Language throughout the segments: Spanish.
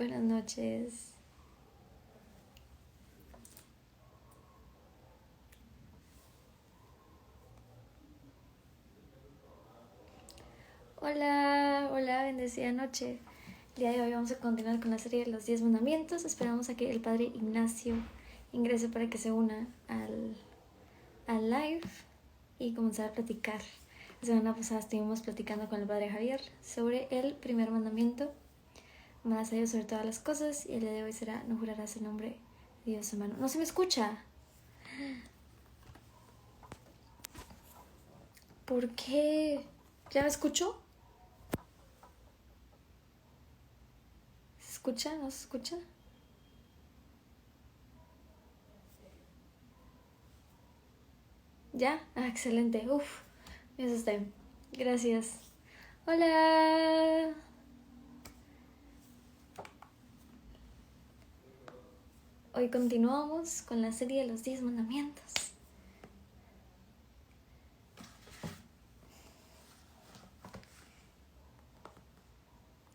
Buenas noches. Hola, hola, bendecida noche. El día de hoy vamos a continuar con la serie de los 10 mandamientos. Esperamos a que el padre Ignacio ingrese para que se una al live y comenzar a platicar. La semana pasada estuvimos platicando con el padre Javier sobre el primer mandamiento: amarás a Dios sobre todas las cosas, y el día de hoy será: no jurarás el nombre de Dios en vano. No se me escucha. ¿Por qué? ¿Ya me escucho? ¿Se escucha? ¿No se escucha? ¿Ya? Ah, excelente. Uf, me asusté. Gracias. Hola. Hoy continuamos con la serie de los 10 mandamientos.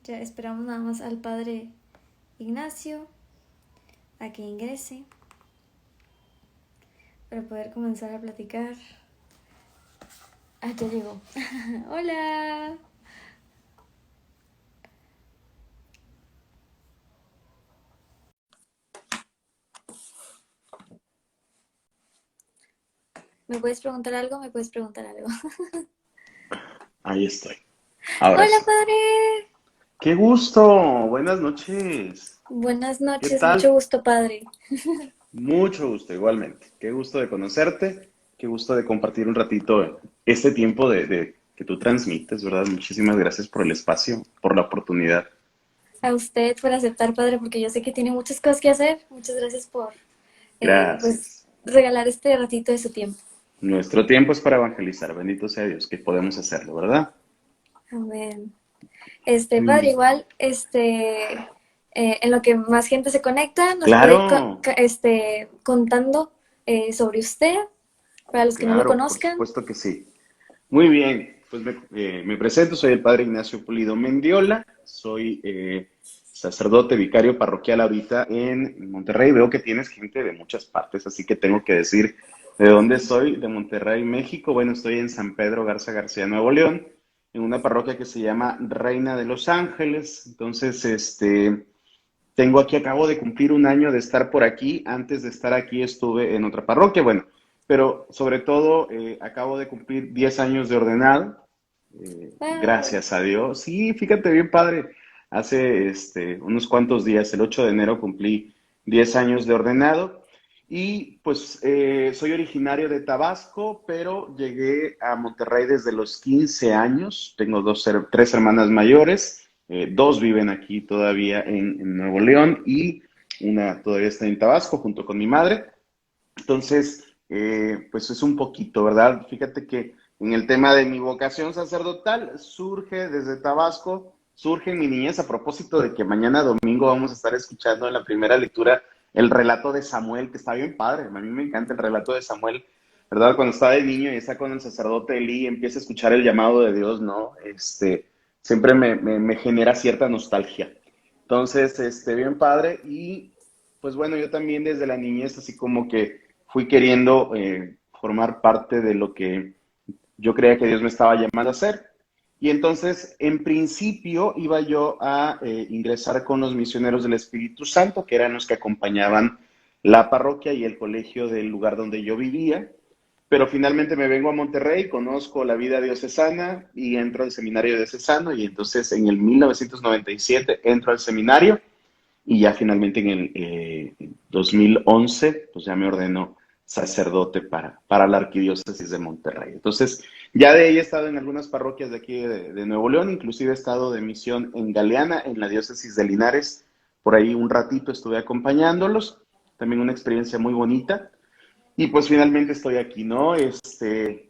Ya esperamos nada más al padre Ignacio a que ingrese para poder comenzar a platicar. Ah, ya llegó. Hola. ¿Me puedes preguntar algo? ¿Me puedes preguntar algo? Ahí estoy. Ahora Hola, sí. padre. ¡Qué gusto! Buenas noches. Buenas ¿Qué noches, mucho tal? gusto, padre. Mucho gusto, igualmente. Qué gusto de conocerte. Qué gusto de compartir un ratito este tiempo de que tú transmites, ¿verdad? Muchísimas gracias por el espacio, por la oportunidad. A usted por aceptar, padre, porque yo sé que tiene muchas cosas que hacer. Muchas gracias por pues Gracias. regalar este ratito de su tiempo. Nuestro tiempo es para evangelizar. Bendito sea Dios que podemos hacerlo, ¿verdad? Amén. Muy Padre, bien. igual, en lo que más gente se conecta, nos puede Claro, contando sobre usted, para los que no lo claro, por conozcan. supuesto que sí. Muy bien, pues me presento, soy el padre Ignacio Pulido Mendiola, soy sacerdote vicario parroquial ahorita en Monterrey. Veo que tienes gente de muchas partes, así que tengo que decir de dónde soy: de Monterrey, México. Bueno, estoy en San Pedro Garza García, Nuevo León, en una parroquia que se llama Reina de los Ángeles. Entonces, tengo aquí, acabo de cumplir un año de estar por aquí. Antes de estar aquí estuve en otra parroquia, bueno, pero sobre todo acabo de cumplir 10 años de ordenado, Wow. gracias a Dios. Sí, fíjate bien padre, hace unos cuantos días, el 8 de enero cumplí 10 años de ordenado. Y pues soy originario de Tabasco, pero llegué a Monterrey desde los 15 años. Tengo tres hermanas mayores, dos viven aquí todavía en Nuevo León y una todavía está en Tabasco junto con mi madre. Entonces, pues es un poquito, ¿verdad? Fíjate que en el tema de mi vocación sacerdotal surge desde Tabasco, surge en mi niñez, a propósito de que mañana domingo vamos a estar escuchando en la primera lectura el relato de Samuel, que está bien padre. A mí me encanta el relato de Samuel, ¿verdad? Cuando estaba de niño y está con el sacerdote Elí, empieza a escuchar el llamado de Dios, ¿no? Siempre me genera cierta nostalgia. Entonces, bien padre. Y pues bueno, yo también desde la niñez, así como que fui queriendo formar parte de lo que yo creía que Dios me estaba llamando a hacer. Y entonces, en principio, iba yo a ingresar con los misioneros del Espíritu Santo, que eran los que acompañaban la parroquia y el colegio del lugar donde yo vivía. Pero finalmente me vengo a Monterrey, conozco la vida diocesana y entro al seminario diocesano. Y entonces, en el 1997 entro al seminario y ya finalmente en el 2011, pues ya me ordenó sacerdote para la arquidiócesis de Monterrey. Entonces, ya de ahí he estado en algunas parroquias de aquí de Nuevo León, inclusive he estado de misión en Galeana, en la diócesis de Linares. Por ahí un ratito estuve acompañándolos, también una experiencia muy bonita. Y pues finalmente estoy aquí, ¿no? Y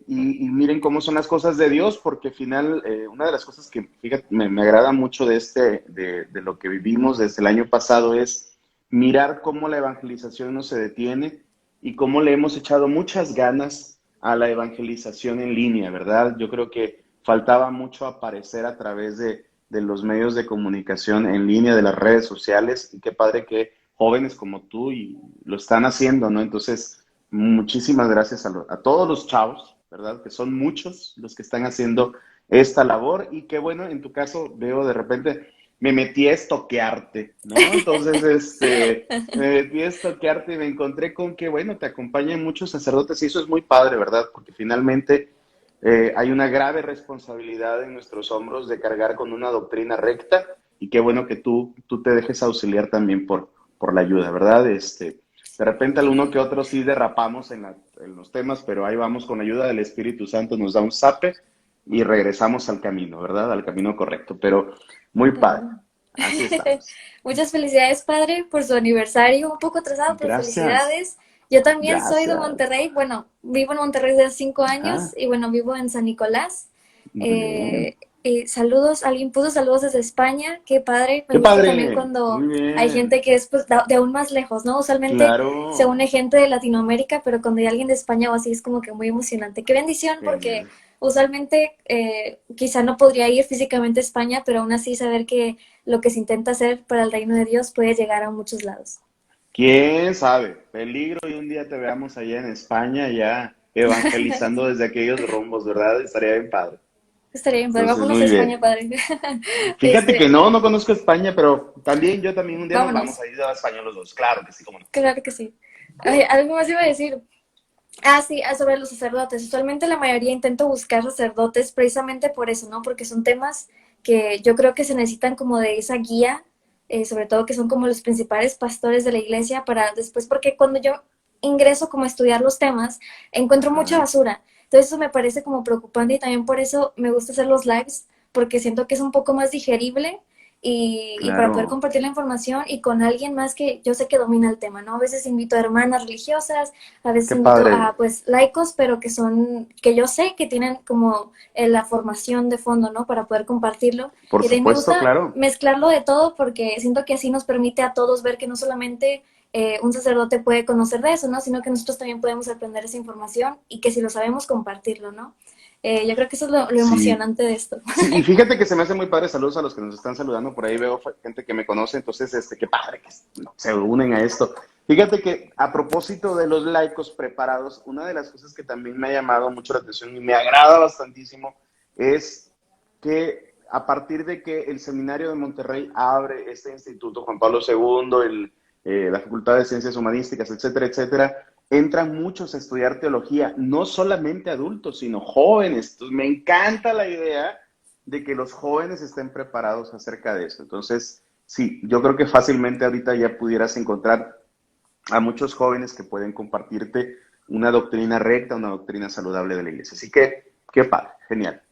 miren cómo son las cosas de Dios, porque al final, una de las cosas que, fíjate, me agrada mucho de lo que vivimos desde el año pasado es mirar cómo la evangelización no se detiene y cómo le hemos echado muchas ganas a la evangelización en línea, ¿verdad? Yo creo que faltaba mucho aparecer a través de los medios de comunicación en línea, de las redes sociales, y qué padre que jóvenes como tú y lo están haciendo, ¿no? Entonces, muchísimas gracias a todos los chavos, ¿verdad? Que son muchos los que están haciendo esta labor y qué bueno, en tu caso veo de repente, me metí a estoquearte, ¿no? Entonces, me metí a estoquearte y me encontré con que, bueno, te acompañan muchos sacerdotes y eso es muy padre, ¿verdad? Porque finalmente hay una grave responsabilidad en nuestros hombros de cargar con una doctrina recta y qué bueno que tú te dejes auxiliar también por la ayuda, ¿verdad? De repente alguno que otro sí derrapamos en los temas, pero ahí vamos con la ayuda del Espíritu Santo, nos da un zape y regresamos al camino, ¿verdad? Al camino correcto, pero muy padre. Claro. Así estamos. Muchas felicidades, padre, por su aniversario. Un poco atrasado, pero Gracias, felicidades. Yo también soy de gracias. Monterrey. Bueno, vivo en Monterrey desde hace 5 años Ajá, y bueno, vivo en San Nicolás. muy bien. Y saludos, alguien puso saludos desde España. Qué padre. Me Qué gusta también padre, cuando muy hay bien. gente que es pues, de aún más lejos, ¿no? Usualmente se Claro, une gente de Latinoamérica, pero cuando hay alguien de España o así es como que muy emocionante. Qué bendición, porque genial. usualmente quizá no podría ir físicamente a España, pero aún así saber que lo que se intenta hacer para el reino de Dios puede llegar a muchos lados. ¿Quién sabe? Peligro y un día te veamos allá en España ya evangelizando desde aquellos rumbos, ¿verdad? Estaría bien padre. Estaría bien, padre. Entonces, Vámonos a muy España, bien. padre. Fíjate que Este, no conozco España, pero también yo también un día nos vamos vámonos. a ir a España los dos. Claro que sí, cómo no. Claro que sí. Ay, algo más iba a decir. Ah, sí, sobre los sacerdotes. Usualmente la mayoría intento buscar sacerdotes precisamente por eso, ¿no? Porque son temas que yo creo que se necesitan como de esa guía, sobre todo que son como los principales pastores de la iglesia para después, porque cuando yo ingreso como a estudiar los temas, encuentro mucha Ajá, basura. Entonces eso me parece como preocupante y también por eso me gusta hacer los lives, porque siento que es un poco más digerible y para poder claro. compartir la información y con alguien más que yo sé que domina el tema, ¿no? A veces invito a hermanas religiosas, a veces Qué invito padre. a pues laicos, pero que yo sé que tienen como la formación de fondo, ¿no? Para poder compartirlo. Por Y de ahí me supuesto, gusta claro. mezclarlo de todo porque siento que así nos permite a todos ver que no solamente un sacerdote puede conocer de eso, ¿no? Sino que nosotros también podemos aprender esa información y que si lo sabemos compartirlo, ¿no? Yo creo que eso es lo Sí, emocionante de esto. sí, y fíjate que se me hace muy padre, saludos a los que nos están saludando, por ahí veo gente que me conoce, entonces, qué padre que se unen a esto. Fíjate que a propósito de los laicos preparados, una de las cosas que también me ha llamado mucho la atención y me agrada bastantísimo es que a partir de que el Seminario de Monterrey abre este instituto, Juan Pablo II, la Facultad de Ciencias Humanísticas, etcétera, etcétera, entran muchos a estudiar teología, no solamente adultos, sino jóvenes. Entonces, me encanta la idea de que los jóvenes estén preparados acerca de eso. Entonces, sí, yo creo que fácilmente ahorita ya pudieras encontrar a muchos jóvenes que pueden compartirte una doctrina recta, una doctrina saludable de la iglesia. Así que, qué padre, genial.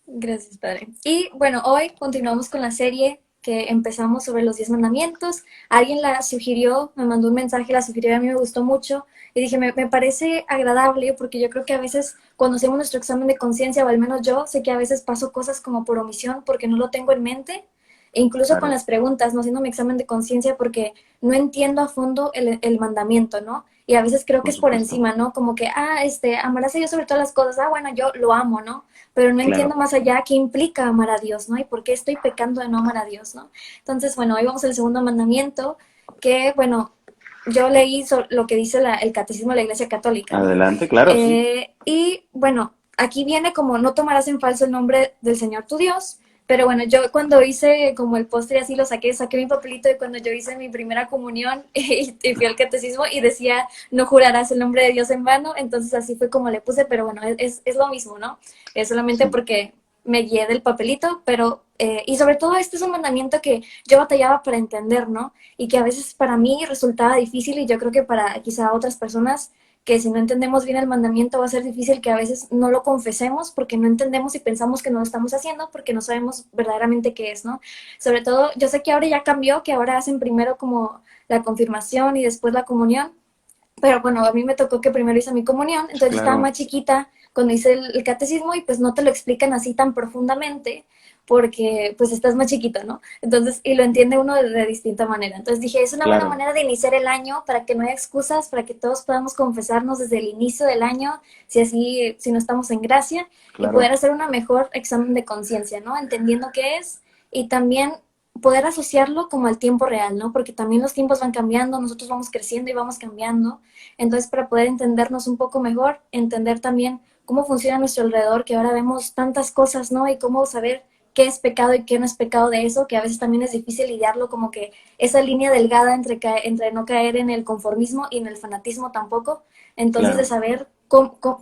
Gracias, padre. Y bueno, hoy continuamos con la serie que empezamos sobre los 10 mandamientos. Alguien la sugirió, me mandó un mensaje, la sugirió, a mí me gustó mucho y dije, me parece agradable porque yo creo que a veces cuando hacemos nuestro examen de conciencia, o al menos yo, sé que a veces paso cosas como por omisión porque no lo tengo en mente. E incluso con Claro, las preguntas, no haciendo mi examen de conciencia porque no entiendo a fondo el mandamiento, ¿no? Y a veces creo que por es por supuesto. encima, ¿no? Como que, amarás a Dios sobre todas las cosas, bueno, yo lo amo, ¿no? Pero no entiendo Claro. más allá qué implica amar a Dios, ¿no? Y por qué estoy pecando de no amar a Dios, ¿no? Entonces, bueno, hoy vamos al segundo mandamiento, que, bueno, yo leí lo que dice el catecismo de la Iglesia Católica, ¿no? Adelante, claro, sí. Y, bueno, aquí viene como no tomarás en falso el nombre del Señor tu Dios, pero bueno, yo cuando hice como el postre así lo saqué mi papelito y cuando yo hice mi primera comunión y fui al catecismo y decía, no jurarás el nombre de Dios en vano, entonces así fue como le puse, pero bueno, es lo mismo, ¿no? Es solamente Sí, porque me guié del papelito, pero, y sobre todo este es un mandamiento que yo batallaba para entender, ¿no? Y que a veces para mí resultaba difícil y yo creo que para quizá otras personas que si no entendemos bien el mandamiento va a ser difícil que a veces no lo confesemos porque no entendemos y pensamos que no lo estamos haciendo porque no sabemos verdaderamente qué es, ¿no? Sobre todo, yo sé que ahora ya cambió, que ahora hacen primero como la confirmación y después la comunión, pero bueno, a mí me tocó que primero hice mi comunión, entonces estaba más claro. chiquita, cuando hice el catecismo y pues no te lo explican así tan profundamente porque pues estás más chiquito, ¿no? Entonces, y lo entiende uno de distinta manera. Entonces dije, es una buena Claro, manera de iniciar el año para que no haya excusas, para que todos podamos confesarnos desde el inicio del año, si así, si no estamos en gracia, y poder claro, hacer una mejor examen de conciencia, ¿no? Entendiendo qué es y también poder asociarlo como al tiempo real, ¿no? Porque también los tiempos van cambiando, nosotros vamos creciendo y vamos cambiando. Entonces, para poder entendernos un poco mejor, entender también cómo funciona a nuestro alrededor, que ahora vemos tantas cosas, ¿no? Y cómo saber qué es pecado y qué no es pecado de eso, que a veces también es difícil lidiarlo, como que esa línea delgada entre no caer en el conformismo y en el fanatismo tampoco. Entonces, de claro. saber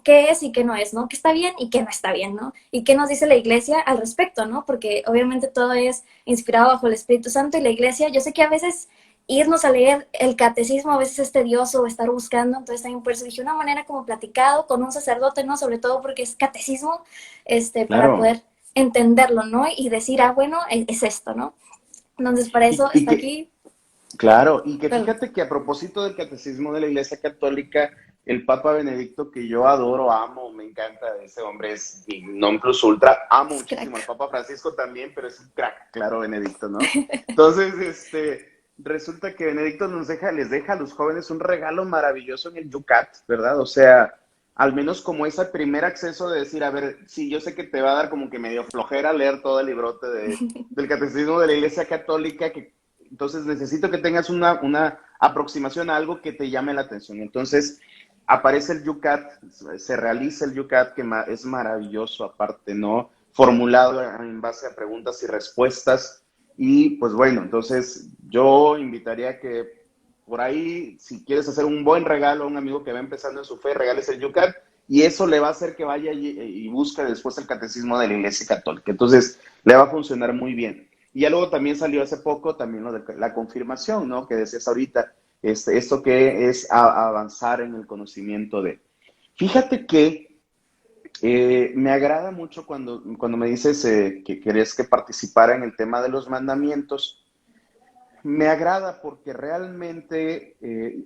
qué es y qué no es, ¿no? Qué está bien y qué no está bien, ¿no? Y qué nos dice la iglesia al respecto, ¿no? Porque obviamente todo es inspirado bajo el Espíritu Santo y la iglesia, yo sé que a veces irnos a leer el catecismo a veces es tedioso estar buscando, entonces también por eso dije una manera como platicado con un sacerdote, ¿no? Sobre todo porque es catecismo, para Claro. poder entenderlo, ¿no? Y decir, ah, bueno, es esto, ¿no? Entonces para eso Y está que, aquí, claro, y que perdón, fíjate que a propósito del catecismo de la Iglesia Católica, el Papa Benedicto, que yo adoro, amo, me encanta, ese hombre es mi non plus ultra, amo es muchísimo al crack. Papa Francisco también, pero es un crack, claro, Benedicto, ¿no? Entonces, resulta que Benedicto les deja a los jóvenes un regalo maravilloso en el Yucat, ¿verdad? O sea, al menos como ese primer acceso de decir, a ver, sí, yo sé que te va a dar como que medio flojera leer todo el librote del catecismo de la Iglesia Católica, que entonces necesito que tengas una aproximación a algo que te llame la atención. Entonces aparece el Yucat, se realiza el Yucat, que es maravilloso aparte, ¿no? Formulado en base a preguntas y respuestas. Y pues bueno, entonces yo invitaría a que por ahí, si quieres hacer un buen regalo a un amigo que va empezando en su fe, regales el Yucat y eso le va a hacer que vaya y busque después el catecismo de la Iglesia Católica. Entonces, le va a funcionar muy bien. Y ya luego también salió hace poco también lo de la confirmación, ¿no? Que decías ahorita, esto que es avanzar en el conocimiento de. Fíjate que me agrada mucho cuando me dices que querés que participara en el tema de los mandamientos. Me agrada porque realmente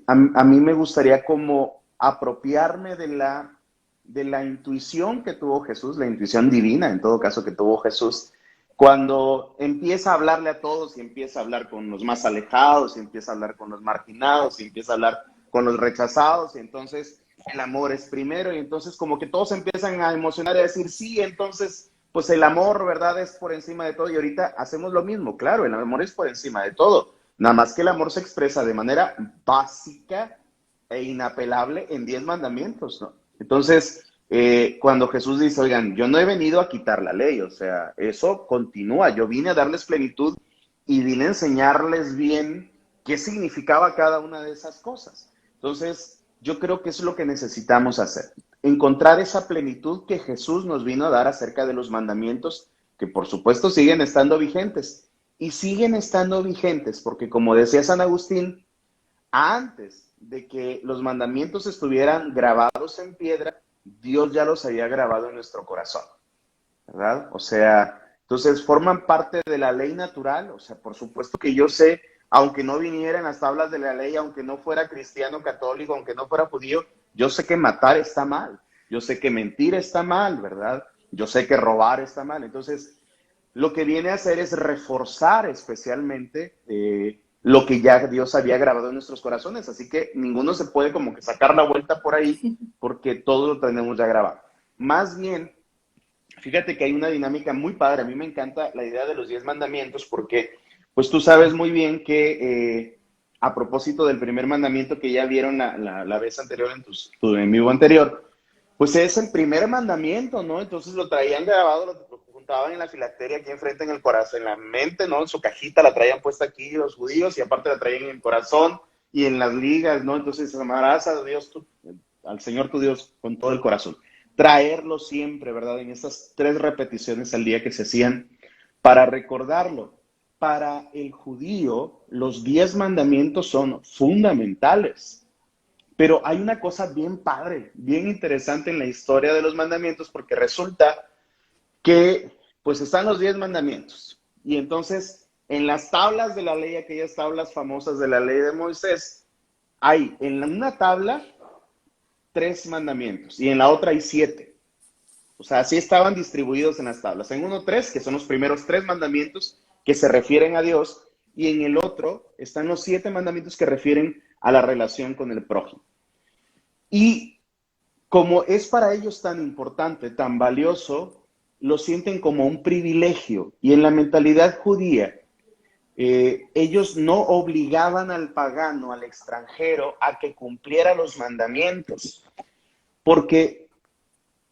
a mí me gustaría como apropiarme de la intuición que tuvo Jesús, la intuición divina en todo caso que tuvo Jesús, cuando empieza a hablarle a todos y empieza a hablar con los más alejados, y empieza a hablar con los marginados, y empieza a hablar con los rechazados, y entonces el amor es primero, y entonces como que todos empiezan a emocionar y a decir, sí, entonces pues el amor, ¿verdad? Es por encima de todo, y ahorita hacemos lo mismo, claro, el amor es por encima de todo, nada más que el amor se expresa de manera básica e inapelable en 10 mandamientos, ¿no? Entonces, cuando Jesús dice, oigan, yo no he venido a quitar la ley, o sea, eso continúa, yo vine a darles plenitud y vine a enseñarles bien qué significaba cada una de esas cosas. Entonces, yo creo que eso es lo que necesitamos hacer, encontrar esa plenitud que Jesús nos vino a dar acerca de los mandamientos, que por supuesto siguen estando vigentes. Y siguen estando vigentes porque, como decía San Agustín, antes de que los mandamientos estuvieran grabados en piedra, Dios ya los había grabado en nuestro corazón, ¿verdad? O sea, entonces forman parte de la ley natural, o sea, por supuesto que yo sé, aunque no viniera en las tablas de la ley, aunque no fuera cristiano católico, aunque no fuera judío, yo sé que matar está mal, yo sé que mentir está mal, ¿verdad? Yo sé que robar está mal, entonces lo que viene a hacer es reforzar especialmente lo que ya Dios había grabado en nuestros corazones. Así que ninguno se puede como que sacar la vuelta por ahí porque todo lo tenemos ya grabado. Más bien, fíjate que hay una dinámica muy padre. A mí me encanta la idea de los 10 mandamientos porque pues tú sabes muy bien que a propósito del primer mandamiento que ya vieron la vez anterior tu en vivo anterior, pues es el primer mandamiento, ¿no? Entonces lo traían grabado, lo juntaban en la filacteria aquí enfrente en el corazón, en la mente, ¿no? En su cajita la traían puesta aquí los judíos y aparte la traían en el corazón y en las ligas, ¿no? Entonces amarás a Dios, al Señor tu Dios con todo el corazón. Traerlo siempre, ¿verdad? En estas 3 repeticiones al día que se hacían para recordarlo. Para el judío, los 10 mandamientos son fundamentales. Pero hay una cosa bien padre, bien interesante en la historia de los mandamientos, porque resulta que pues están los 10 mandamientos. Y entonces, en las tablas de la ley, aquellas tablas famosas de la ley de Moisés, hay en una tabla 3 mandamientos y en la otra hay 7. O sea, así estaban distribuidos en las tablas. En uno, tres, que son los primeros tres mandamientos que se refieren a Dios, y en el otro están los 7 mandamientos que refieren a la relación con el prójimo. Y como es para ellos tan importante, tan valioso, lo sienten como un privilegio. Y en la mentalidad judía, ellos no obligaban al pagano, al extranjero, a que cumpliera los mandamientos, porque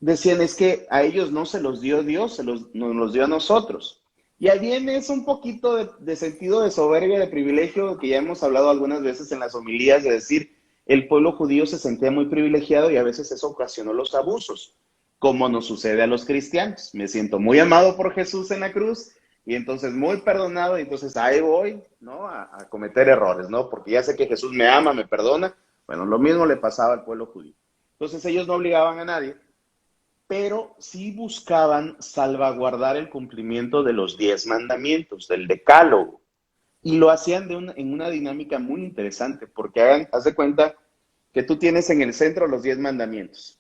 decían es que a ellos no se los dio Dios, nos los dio a nosotros. Y ahí viene es un poquito de sentido de soberbia, de privilegio, que ya hemos hablado algunas veces en las homilías, de decir, el pueblo judío se sentía muy privilegiado y a veces eso ocasionó los abusos, como nos sucede a los cristianos. Me siento muy amado por Jesús en la cruz y entonces muy perdonado y entonces ahí voy, ¿no? A cometer errores, ¿no? Porque ya sé que Jesús me ama, me perdona. Bueno, lo mismo le pasaba al pueblo judío. Entonces ellos no obligaban a nadie, pero sí buscaban salvaguardar el cumplimiento de los 10 mandamientos, del decálogo, y lo hacían en una dinámica muy interesante, porque haz de cuenta que tú tienes en el centro los 10 mandamientos,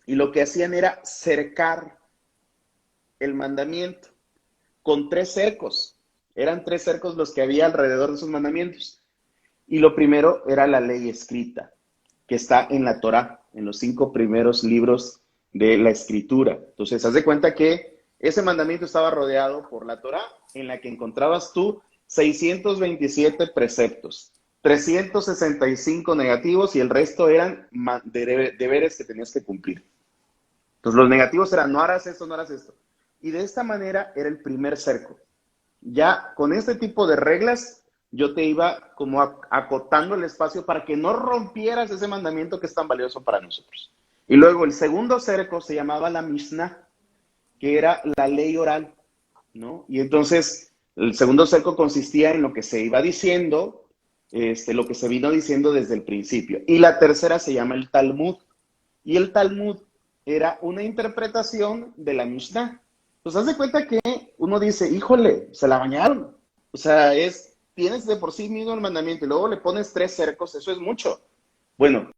y lo que hacían era cercar el mandamiento con 3 cercos, eran 3 cercos los que había alrededor de esos mandamientos, y lo primero era la ley escrita, que está en la Torá, en los 5 primeros libros de la escritura. Entonces, haz de cuenta que ese mandamiento estaba rodeado por la Torá, en la que encontrabas tú 627 preceptos, 365 negativos y el resto eran deberes que tenías que cumplir. Entonces, los negativos eran no harás esto, no harás esto. Y de esta manera era el primer cerco. Ya con este tipo de reglas, yo te iba como acotando el espacio para que no rompieras ese mandamiento que es tan valioso para nosotros. Y luego el segundo cerco se llamaba la Mishnah, que era la ley oral, ¿no? Y entonces el segundo cerco consistía en lo que se iba diciendo, lo que se vino diciendo desde el principio. Y la tercera se llama el Talmud. Y el Talmud era una interpretación de la Mishnah. Pues haz de cuenta que uno dice, híjole, se la bañaron. O sea, tienes de por sí mismo el mandamiento y luego le pones 3 cercos, eso es mucho. Bueno,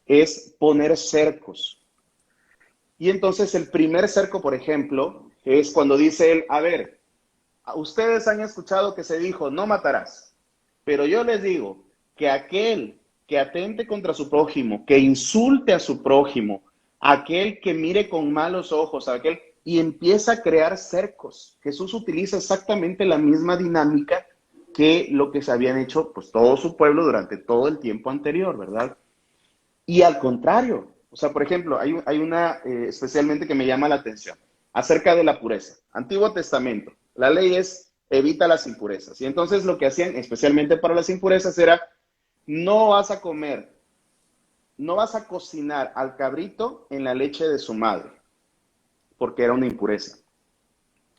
es poner cercos. Y entonces el primer cerco, por ejemplo, es cuando dice él, a ver, ustedes han escuchado que se dijo, no matarás, pero yo les digo que aquel que atente contra su prójimo, que insulte a su prójimo, aquel que mire con malos ojos, aquel y empieza a crear cercos. Jesús utiliza exactamente la misma dinámica que lo que se habían hecho pues todo su pueblo durante todo el tiempo anterior, ¿verdad? Y al contrario, o sea, por ejemplo, hay una especialmente que me llama la atención, acerca de la pureza. Antiguo Testamento, la ley es evita las impurezas. Y entonces lo que hacían, especialmente para las impurezas, era no vas a comer, no vas a cocinar al cabrito en la leche de su madre, porque era una impureza.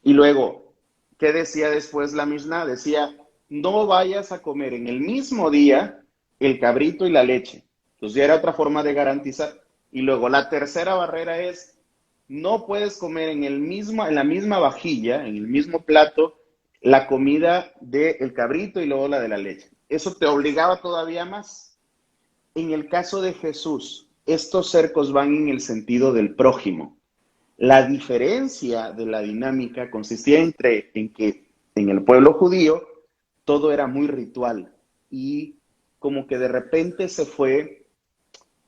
Y luego, ¿qué decía después la Mishnah? Decía, no vayas a comer en el mismo día el cabrito y la leche. Entonces ya era otra forma de garantizar. Y luego la tercera barrera es, no puedes comer en la misma vajilla, en el mismo plato, la comida del cabrito y luego la de la leche. Eso te obligaba todavía más. En el caso de Jesús, estos cercos van en el sentido del prójimo. La diferencia de la dinámica consistía en que en el pueblo judío todo era muy ritual y como que de repente se fue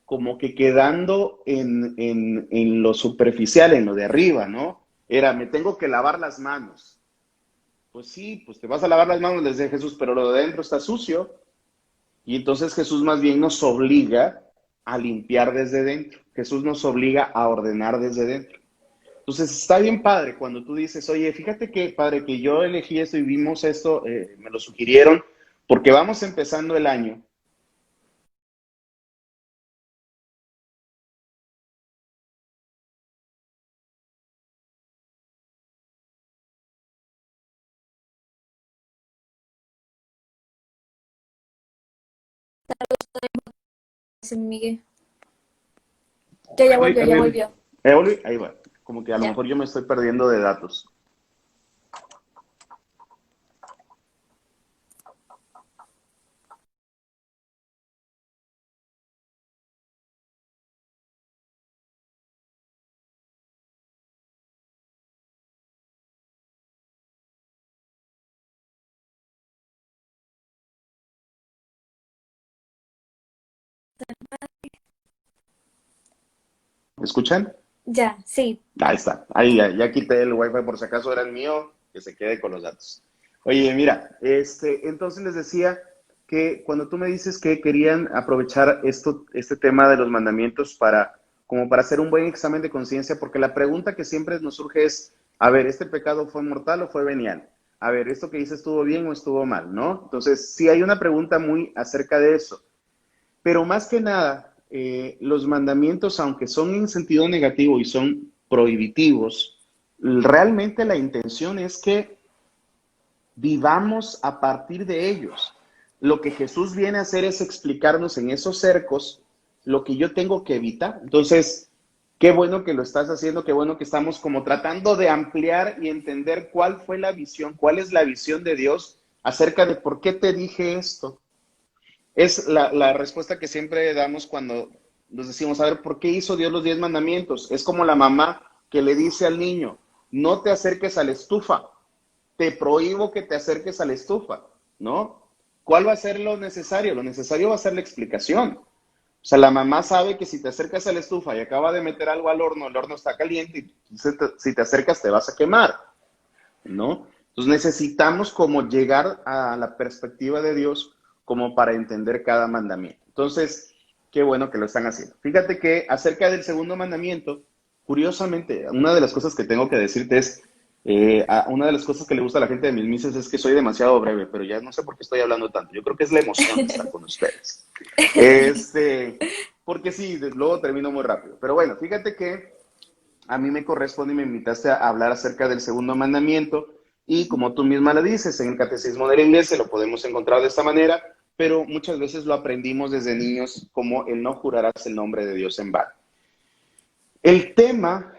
como que quedando en lo superficial, en lo de arriba, ¿no? Era, me tengo que lavar las manos. Pues sí, pues te vas a lavar las manos, les decía Jesús, pero lo de adentro está sucio. Y entonces Jesús más bien nos obliga a limpiar desde dentro. Jesús nos obliga a ordenar desde dentro. Entonces está bien padre cuando tú dices, oye, fíjate que padre que yo elegí esto y vimos esto, me lo sugirieron, porque vamos empezando el año. Sin Miguel. Ya Bueno, y volvió, ya también volvió. Eoli, ahí va. Como que a lo Ya. mejor yo me estoy perdiendo de datos. ¿Me escuchan? Ya, sí. Ahí está. Ahí ya quité el wifi por si acaso era el mío, que se quede con los datos. Oye, mira, entonces les decía que cuando tú me dices que querían aprovechar este tema de los mandamientos como para hacer un buen examen de conciencia, porque la pregunta que siempre nos surge es, a ver, ¿este pecado fue mortal o fue venial? A ver, ¿esto que hice estuvo bien o estuvo mal? ¿No? Entonces, sí hay una pregunta muy acerca de eso. Pero más que nada, los mandamientos, aunque son en sentido negativo y son prohibitivos, realmente la intención es que vivamos a partir de ellos. Lo que Jesús viene a hacer es explicarnos en esos cercos lo que yo tengo que evitar. Entonces, qué bueno que lo estás haciendo, qué bueno que estamos como tratando de ampliar y entender cuál fue la visión, cuál es la visión de Dios acerca de por qué te dije esto. Es la respuesta que siempre damos cuando nos decimos, a ver, ¿por qué hizo Dios los 10 mandamientos? Es como la mamá que le dice al niño, no te acerques a la estufa, te prohíbo que te acerques a la estufa, ¿no? ¿Cuál va a ser lo necesario? Lo necesario va a ser la explicación. O sea, la mamá sabe que si te acercas a la estufa y acaba de meter algo al horno, el horno está caliente y si te acercas te vas a quemar, ¿no? Entonces necesitamos como llegar a la perspectiva de Dios como para entender cada mandamiento. Entonces, qué bueno que lo están haciendo. Fíjate que acerca del segundo mandamiento, curiosamente, una de las cosas que tengo que decirte es, una de las cosas que le gusta a la gente de mis misas es que soy demasiado breve, pero ya no sé por qué estoy hablando tanto. Yo creo que es la emoción de estar con ustedes. Porque sí, luego termino muy rápido. Pero bueno, fíjate que a mí me corresponde y me invitaste a hablar acerca del segundo mandamiento y como tú misma lo dices, en el catecismo de la iglesia lo podemos encontrar de esta manera, pero muchas veces lo aprendimos desde niños como el no jurarás el nombre de Dios en vano. El tema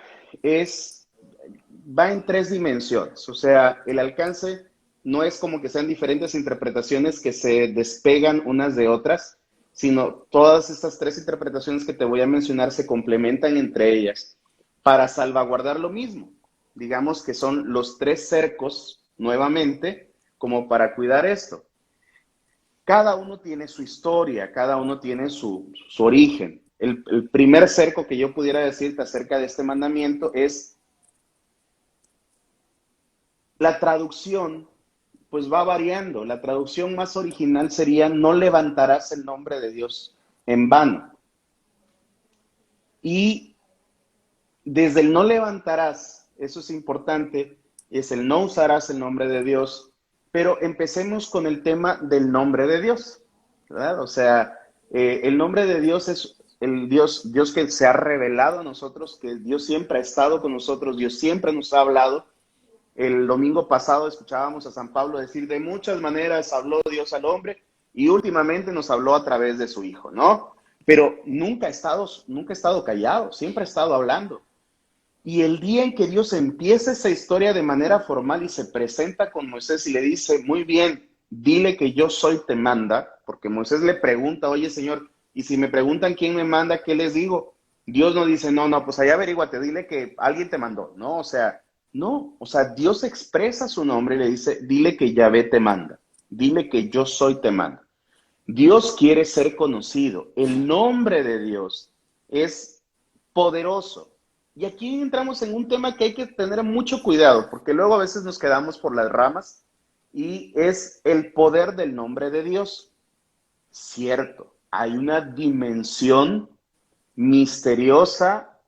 va en 3 dimensiones, o sea, el alcance no es como que sean diferentes interpretaciones que se despegan unas de otras, sino todas estas 3 interpretaciones que te voy a mencionar se complementan entre ellas para salvaguardar lo mismo. Digamos que son los 3 cercos, nuevamente, como para cuidar esto. Cada uno tiene su historia, cada uno tiene su origen. El primer cerco que yo pudiera decirte acerca de este mandamiento es la traducción, pues va variando. La traducción más original sería no levantarás el nombre de Dios en vano. Y desde el no levantarás, eso es importante, es el no usarás el nombre de Dios, pero empecemos con el tema del nombre de Dios, ¿verdad? O sea, el nombre de Dios es el Dios que se ha revelado a nosotros, que Dios siempre ha estado con nosotros, Dios siempre nos ha hablado. El domingo pasado escuchábamos a San Pablo decir, de muchas maneras habló Dios al hombre y últimamente nos habló a través de su Hijo, ¿no? Pero nunca ha estado callado, siempre ha estado hablando. Y el día en que Dios empieza esa historia de manera formal y se presenta con Moisés y le dice, muy bien, dile que yo soy te manda, porque Moisés le pregunta, oye Señor, y si me preguntan quién me manda, ¿qué les digo? Dios no dice, no, pues allá averíguate, dile que alguien te mandó, ¿no? O sea, no, o sea, Dios expresa su nombre y le dice, dile que Yahvé te manda, dile que yo soy te manda. Dios quiere ser conocido, el nombre de Dios es poderoso. Y aquí entramos en un tema que hay que tener mucho cuidado, porque luego a veces nos quedamos por las ramas y es el poder del nombre de Dios. Cierto, hay una dimensión misteriosa,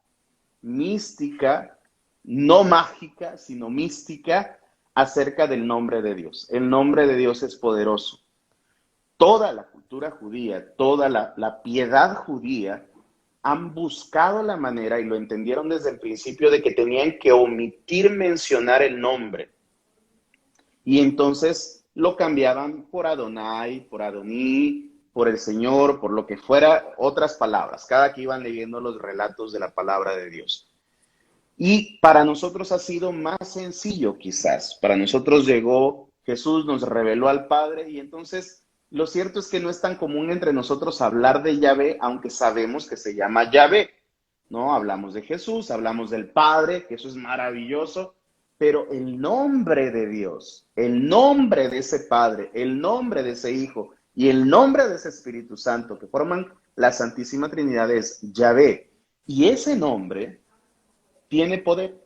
mística, no mágica, sino mística, acerca del nombre de Dios. El nombre de Dios es poderoso. Toda la cultura judía, toda la piedad judía han buscado la manera y lo entendieron desde el principio de que tenían que omitir mencionar el nombre. Y entonces lo cambiaban por Adonai, por Adoní, por el Señor, por lo que fuera otras palabras, cada que iban leyendo los relatos de la palabra de Dios. Y para nosotros ha sido más sencillo, quizás. Para nosotros llegó Jesús, nos reveló al Padre, y entonces lo cierto es que no es tan común entre nosotros hablar de Yahvé, aunque sabemos que se llama Yahvé, ¿no? Hablamos de Jesús, hablamos del Padre, que eso es maravilloso, pero el nombre de Dios, el nombre de ese Padre, el nombre de ese Hijo y el nombre de ese Espíritu Santo que forman la Santísima Trinidad es Yahvé. Y ese nombre tiene poder.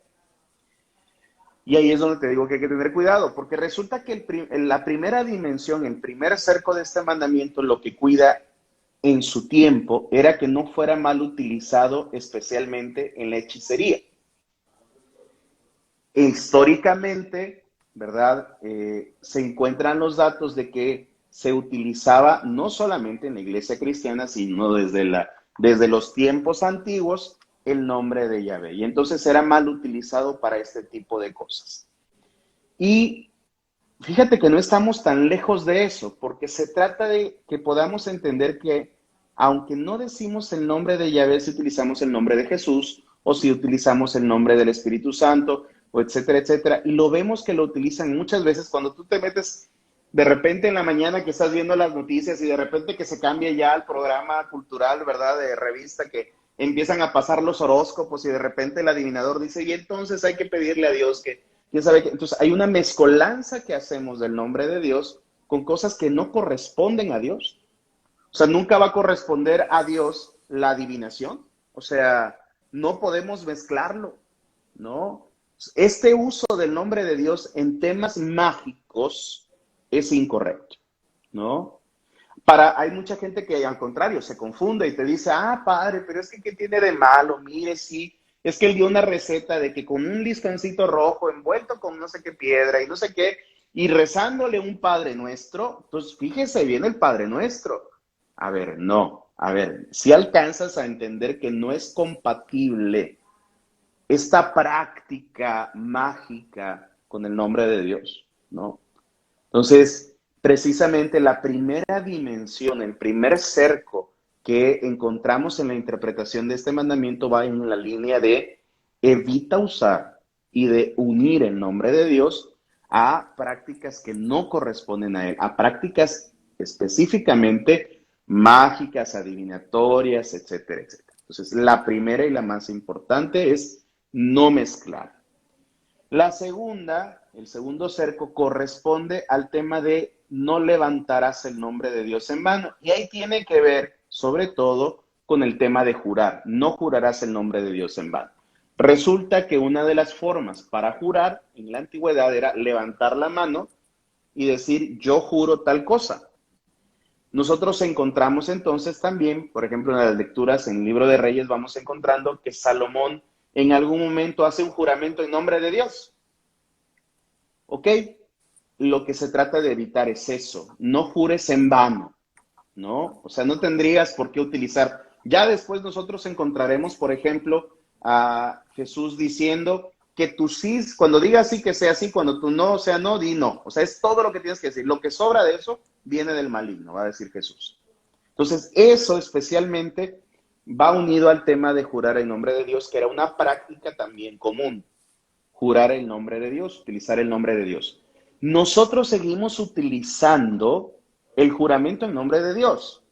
Y ahí es donde te digo que hay que tener cuidado, porque resulta que la primera dimensión, el primer cerco de este mandamiento, lo que cuida en su tiempo era que no fuera mal utilizado, especialmente en la hechicería. Históricamente, ¿verdad? Se encuentran los datos de que se utilizaba no solamente en la iglesia cristiana, sino desde los tiempos antiguos, el nombre de Yahvé. Y entonces era mal utilizado para este tipo de cosas. Y fíjate que no estamos tan lejos de eso, porque se trata de que podamos entender que, aunque no decimos el nombre de Yahvé, si utilizamos el nombre de Jesús, o si utilizamos el nombre del Espíritu Santo, o etcétera, etcétera, y lo vemos que lo utilizan muchas veces cuando tú te metes de repente en la mañana que estás viendo las noticias y de repente que se cambia ya el programa cultural, ¿verdad? De revista, que empiezan a pasar los horóscopos y de repente el adivinador dice, y entonces hay que pedirle a Dios que, quién sabe qué. Entonces hay una mezcolanza que hacemos del nombre de Dios con cosas que no corresponden a Dios. O sea, nunca va a corresponder a Dios la adivinación. O sea, no podemos mezclarlo, ¿no? Este uso del nombre de Dios en temas mágicos es incorrecto, ¿no? Hay mucha gente que al contrario se confunde y te dice, ah, padre, pero es que ¿qué tiene de malo? Mire, sí, es que él dio una receta de que con un listoncito rojo envuelto con no sé qué piedra y no sé qué, y rezándole un Padre Nuestro, pues fíjese bien el Padre Nuestro. A ver, no, a ver, si alcanzas a entender que no es compatible esta práctica mágica con el nombre de Dios, ¿no? Entonces, precisamente la primera dimensión, el primer cerco que encontramos en la interpretación de este mandamiento va en la línea de evita usar y de unir el nombre de Dios a prácticas que no corresponden a él, a prácticas específicamente mágicas, adivinatorias, etcétera, etcétera. Entonces, la primera y la más importante es no mezclar. La segunda, el segundo cerco, corresponde al tema de no levantarás el nombre de Dios en vano. Y ahí tiene que ver, sobre todo, con el tema de jurar. No jurarás el nombre de Dios en vano. Resulta que una de las formas para jurar en la antigüedad era levantar la mano y decir, yo juro tal cosa. Nosotros encontramos entonces también, por ejemplo, en las lecturas en el libro de Reyes, vamos encontrando que Salomón en algún momento hace un juramento en nombre de Dios. ¿Ok? Lo que se trata de evitar es eso, no jures en vano, ¿no? O sea, no tendrías por qué utilizar. Ya después nosotros encontraremos, por ejemplo, a Jesús diciendo que tu sí, cuando digas sí que sea sí, cuando tu no sea no, di no. O sea, es todo lo que tienes que decir. Lo que sobra de eso viene del maligno, va a decir Jesús. Entonces, eso especialmente va unido al tema de jurar en nombre de Dios, que era una práctica también común. Jurar el nombre de Dios, utilizar el nombre de Dios. Nosotros seguimos utilizando el juramento en nombre de Dios.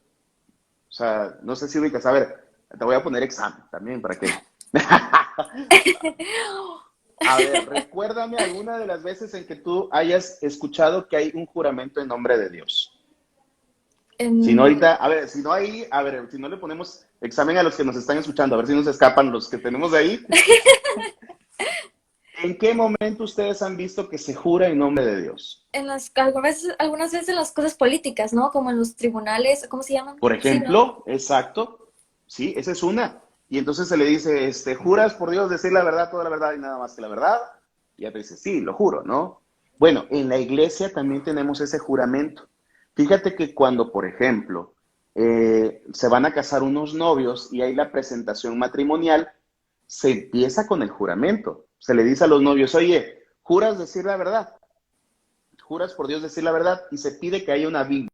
O sea, no sé si ubicas, a ver, te voy a poner examen también para que... A ver, recuérdame alguna de las veces en que tú hayas escuchado que hay un juramento en nombre de Dios. Si no, En, ahorita, a ver, si no ahí, a ver, si no le ponemos examen a los que nos están escuchando, a ver si nos escapan los que tenemos de ahí. ¿En qué momento ustedes han visto que se jura en nombre de Dios? algunas veces en las cosas políticas, ¿no? Como en los tribunales, ¿cómo se llaman? Por Sí, ¿no? ejemplo, exacto, sí, esa es una. Y entonces se le dice, ¿juras por Dios decir la verdad, toda la verdad y nada más que la verdad? Y ya te dice, sí, lo juro, ¿no? Bueno, en la iglesia también tenemos ese juramento. Fíjate que cuando, por ejemplo, se van a casar unos novios y hay la presentación matrimonial, se empieza con el juramento. Se le dice a los novios, oye, ¿juras decir la verdad? ¿Juras por Dios decir la verdad? Y se pide que haya una Biblia.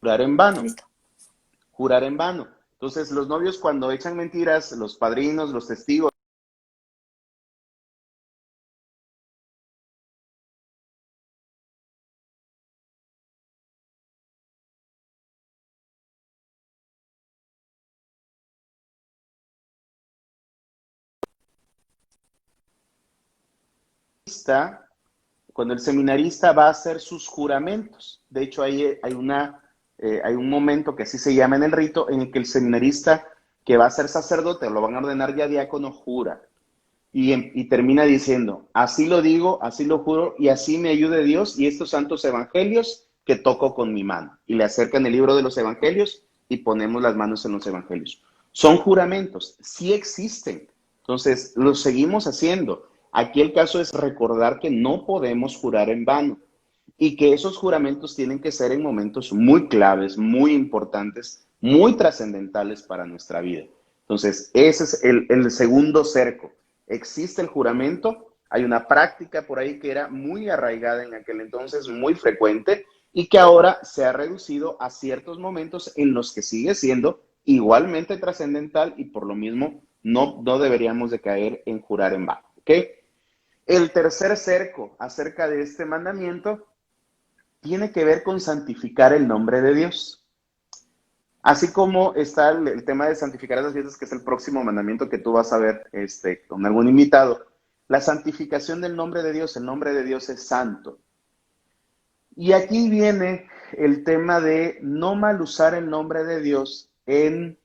jurar en vano, Listo. jurar en vano. Entonces, los novios cuando echan mentiras, los padrinos, los testigos, cuando el seminarista va a hacer sus juramentos. De hecho, hay un momento que así se llama en el rito, en el que el seminarista que va a ser sacerdote, lo van a ordenar ya diácono, jura. Y termina diciendo, así lo digo, así lo juro, y así me ayude Dios y estos santos evangelios que toco con mi mano. Y le acercan el libro de los evangelios y ponemos las manos en los evangelios. Son juramentos, sí existen. Entonces, los seguimos haciendo. Aquí el caso es recordar que no podemos jurar en vano y que esos juramentos tienen que ser en momentos muy claves, muy importantes, muy trascendentales para nuestra vida. Entonces, ese es el segundo cerco. Existe el juramento, hay una práctica por ahí que era muy arraigada en aquel entonces, muy frecuente, y que ahora se ha reducido a ciertos momentos en los que sigue siendo igualmente trascendental y por lo mismo no deberíamos de caer en jurar en vano. ¿Ok? El tercer cerco acerca de este mandamiento tiene que ver con santificar el nombre de Dios. Así como está el tema de santificar las fiestas, que es el próximo mandamiento que tú vas a ver con algún invitado. La santificación del nombre de Dios, el nombre de Dios es santo. Y aquí viene el tema de no mal usar el nombre de Dios en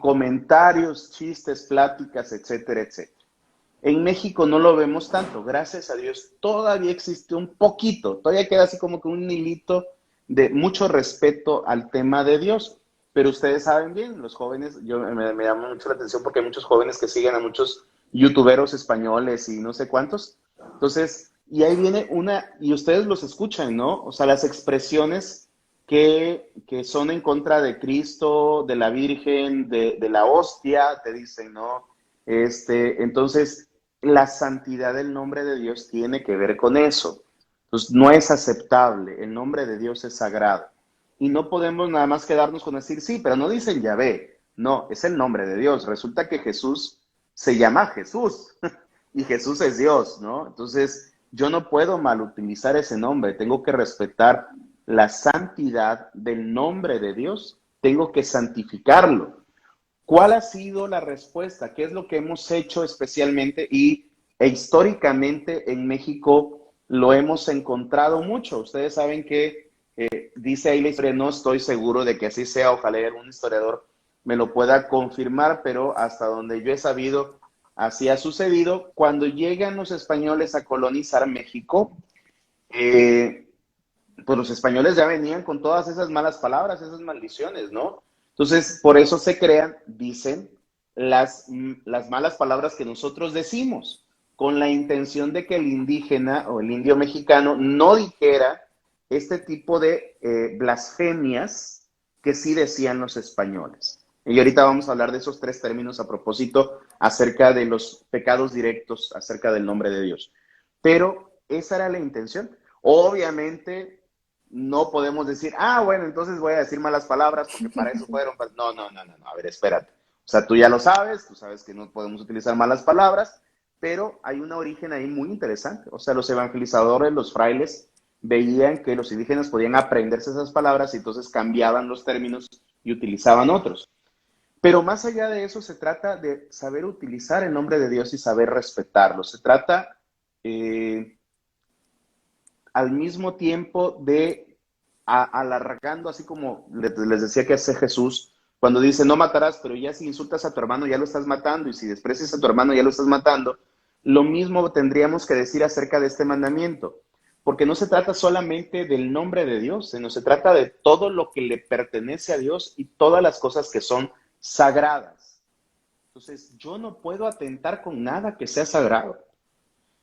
comentarios, chistes, pláticas, etcétera, etcétera. En México no lo vemos tanto, gracias a Dios todavía existe un poquito, todavía queda así como que un hilito de mucho respeto al tema de Dios, pero ustedes saben bien, los jóvenes, me llama mucho la atención porque hay muchos jóvenes que siguen a muchos youtuberos españoles y no sé cuántos, entonces, y ahí viene y ustedes los escuchan, ¿no? O sea, las expresiones que son en contra de Cristo, de la Virgen, de la hostia, te dicen, ¿no? Entonces, la santidad del nombre de Dios tiene que ver con eso. Entonces, no es aceptable. El nombre de Dios es sagrado. Y no podemos nada más quedarnos con decir, sí, pero no dicen Yahvé. No, es el nombre de Dios. Resulta que Jesús se llama Jesús y Jesús es Dios, ¿no? Entonces, yo no puedo malutilizar ese nombre. Tengo que respetar la santidad del nombre de Dios. Tengo que santificarlo. ¿Cuál ha sido la respuesta? ¿Qué es lo que hemos hecho especialmente e históricamente en México lo hemos encontrado mucho? Ustedes saben que dice ahí la historia, no estoy seguro de que así sea, ojalá algún historiador me lo pueda confirmar, pero hasta donde yo he sabido, así ha sucedido. Cuando llegan los españoles a colonizar México, eh, pues los españoles ya venían con todas esas malas palabras, esas maldiciones, ¿no? Entonces, por eso se crean, dicen, las malas palabras que nosotros decimos, con la intención de que el indígena o el indio mexicano no dijera este tipo de blasfemias que sí decían los españoles. Y ahorita vamos a hablar de esos tres términos a propósito acerca de los pecados directos, acerca del nombre de Dios. Pero esa era la intención. Obviamente, no podemos decir, bueno, entonces voy a decir malas palabras porque para eso fueron. No, a ver, espérate. O sea, tú ya lo sabes, tú sabes que no podemos utilizar malas palabras, pero hay un origen ahí muy interesante. O sea, los evangelizadores, los frailes, veían que los indígenas podían aprenderse esas palabras y entonces cambiaban los términos y utilizaban otros. Pero más allá de eso, se trata de saber utilizar el nombre de Dios y saber respetarlo. Se trata al mismo tiempo de alargando, así como les decía que hace Jesús, cuando dice no matarás, pero ya si insultas a tu hermano ya lo estás matando y si desprecias a tu hermano ya lo estás matando, lo mismo tendríamos que decir acerca de este mandamiento, porque no se trata solamente del nombre de Dios, sino se trata de todo lo que le pertenece a Dios y todas las cosas que son sagradas. Entonces, yo no puedo atentar con nada que sea sagrado.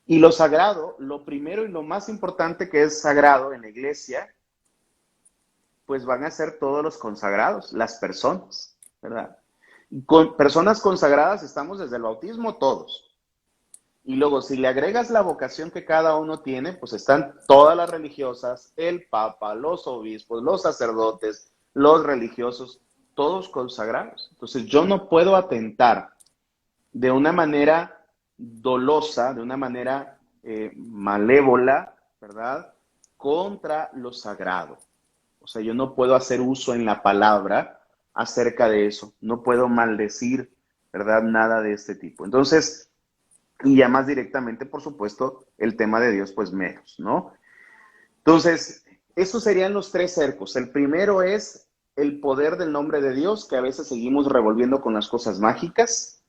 Y lo sagrado, lo primero y lo más importante que es sagrado en la iglesia, pues van a ser todos los consagrados, las personas, ¿verdad? Con personas consagradas estamos desde el bautismo todos. Y luego, si le agregas la vocación que cada uno tiene, pues están todas las religiosas, el papa, los obispos, los sacerdotes, los religiosos, todos consagrados. Entonces, yo no puedo atentar de una manera dolosa, de una manera malévola, ¿verdad? Contra lo sagrado. O sea, yo no puedo hacer uso en la palabra acerca de eso. No puedo maldecir, ¿verdad? Nada de este tipo. Entonces, y ya más directamente, por supuesto, el tema de Dios, pues menos, ¿no? Entonces, esos serían los tres cercos. El primero es el poder del nombre de Dios, que a veces seguimos revolviendo con las cosas mágicas.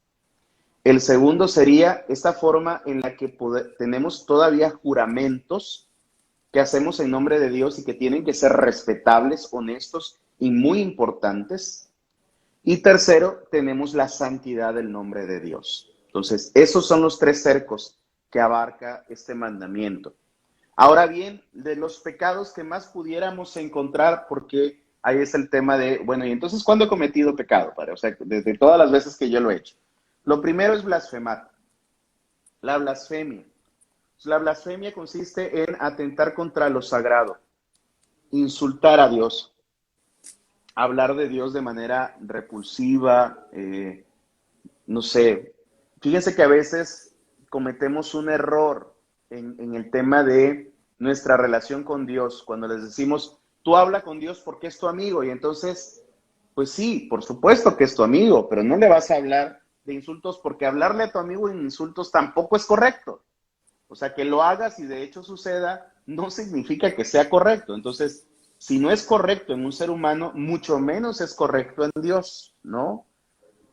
El segundo sería esta forma en la que tenemos todavía juramentos que hacemos en nombre de Dios y que tienen que ser respetables, honestos y muy importantes. Y tercero, tenemos la santidad del nombre de Dios. Entonces, esos son los tres cercos que abarca este mandamiento. Ahora bien, de los pecados que más pudiéramos encontrar, porque ahí es el tema de, bueno, y entonces, ¿cuándo he cometido pecado, padre? O sea, desde todas las veces que yo lo he hecho. Lo primero es blasfemar, la blasfemia. La blasfemia consiste en atentar contra lo sagrado, insultar a Dios, hablar de Dios de manera repulsiva, no sé. Fíjense que a veces cometemos un error en el tema de nuestra relación con Dios, cuando les decimos, tú habla con Dios porque es tu amigo, y entonces, pues sí, por supuesto que es tu amigo, pero no le vas a hablar de insultos porque hablarle a tu amigo en insultos tampoco es correcto. O sea, que lo hagas y de hecho suceda, no significa que sea correcto. Entonces, si no es correcto en un ser humano, mucho menos es correcto en Dios, ¿no?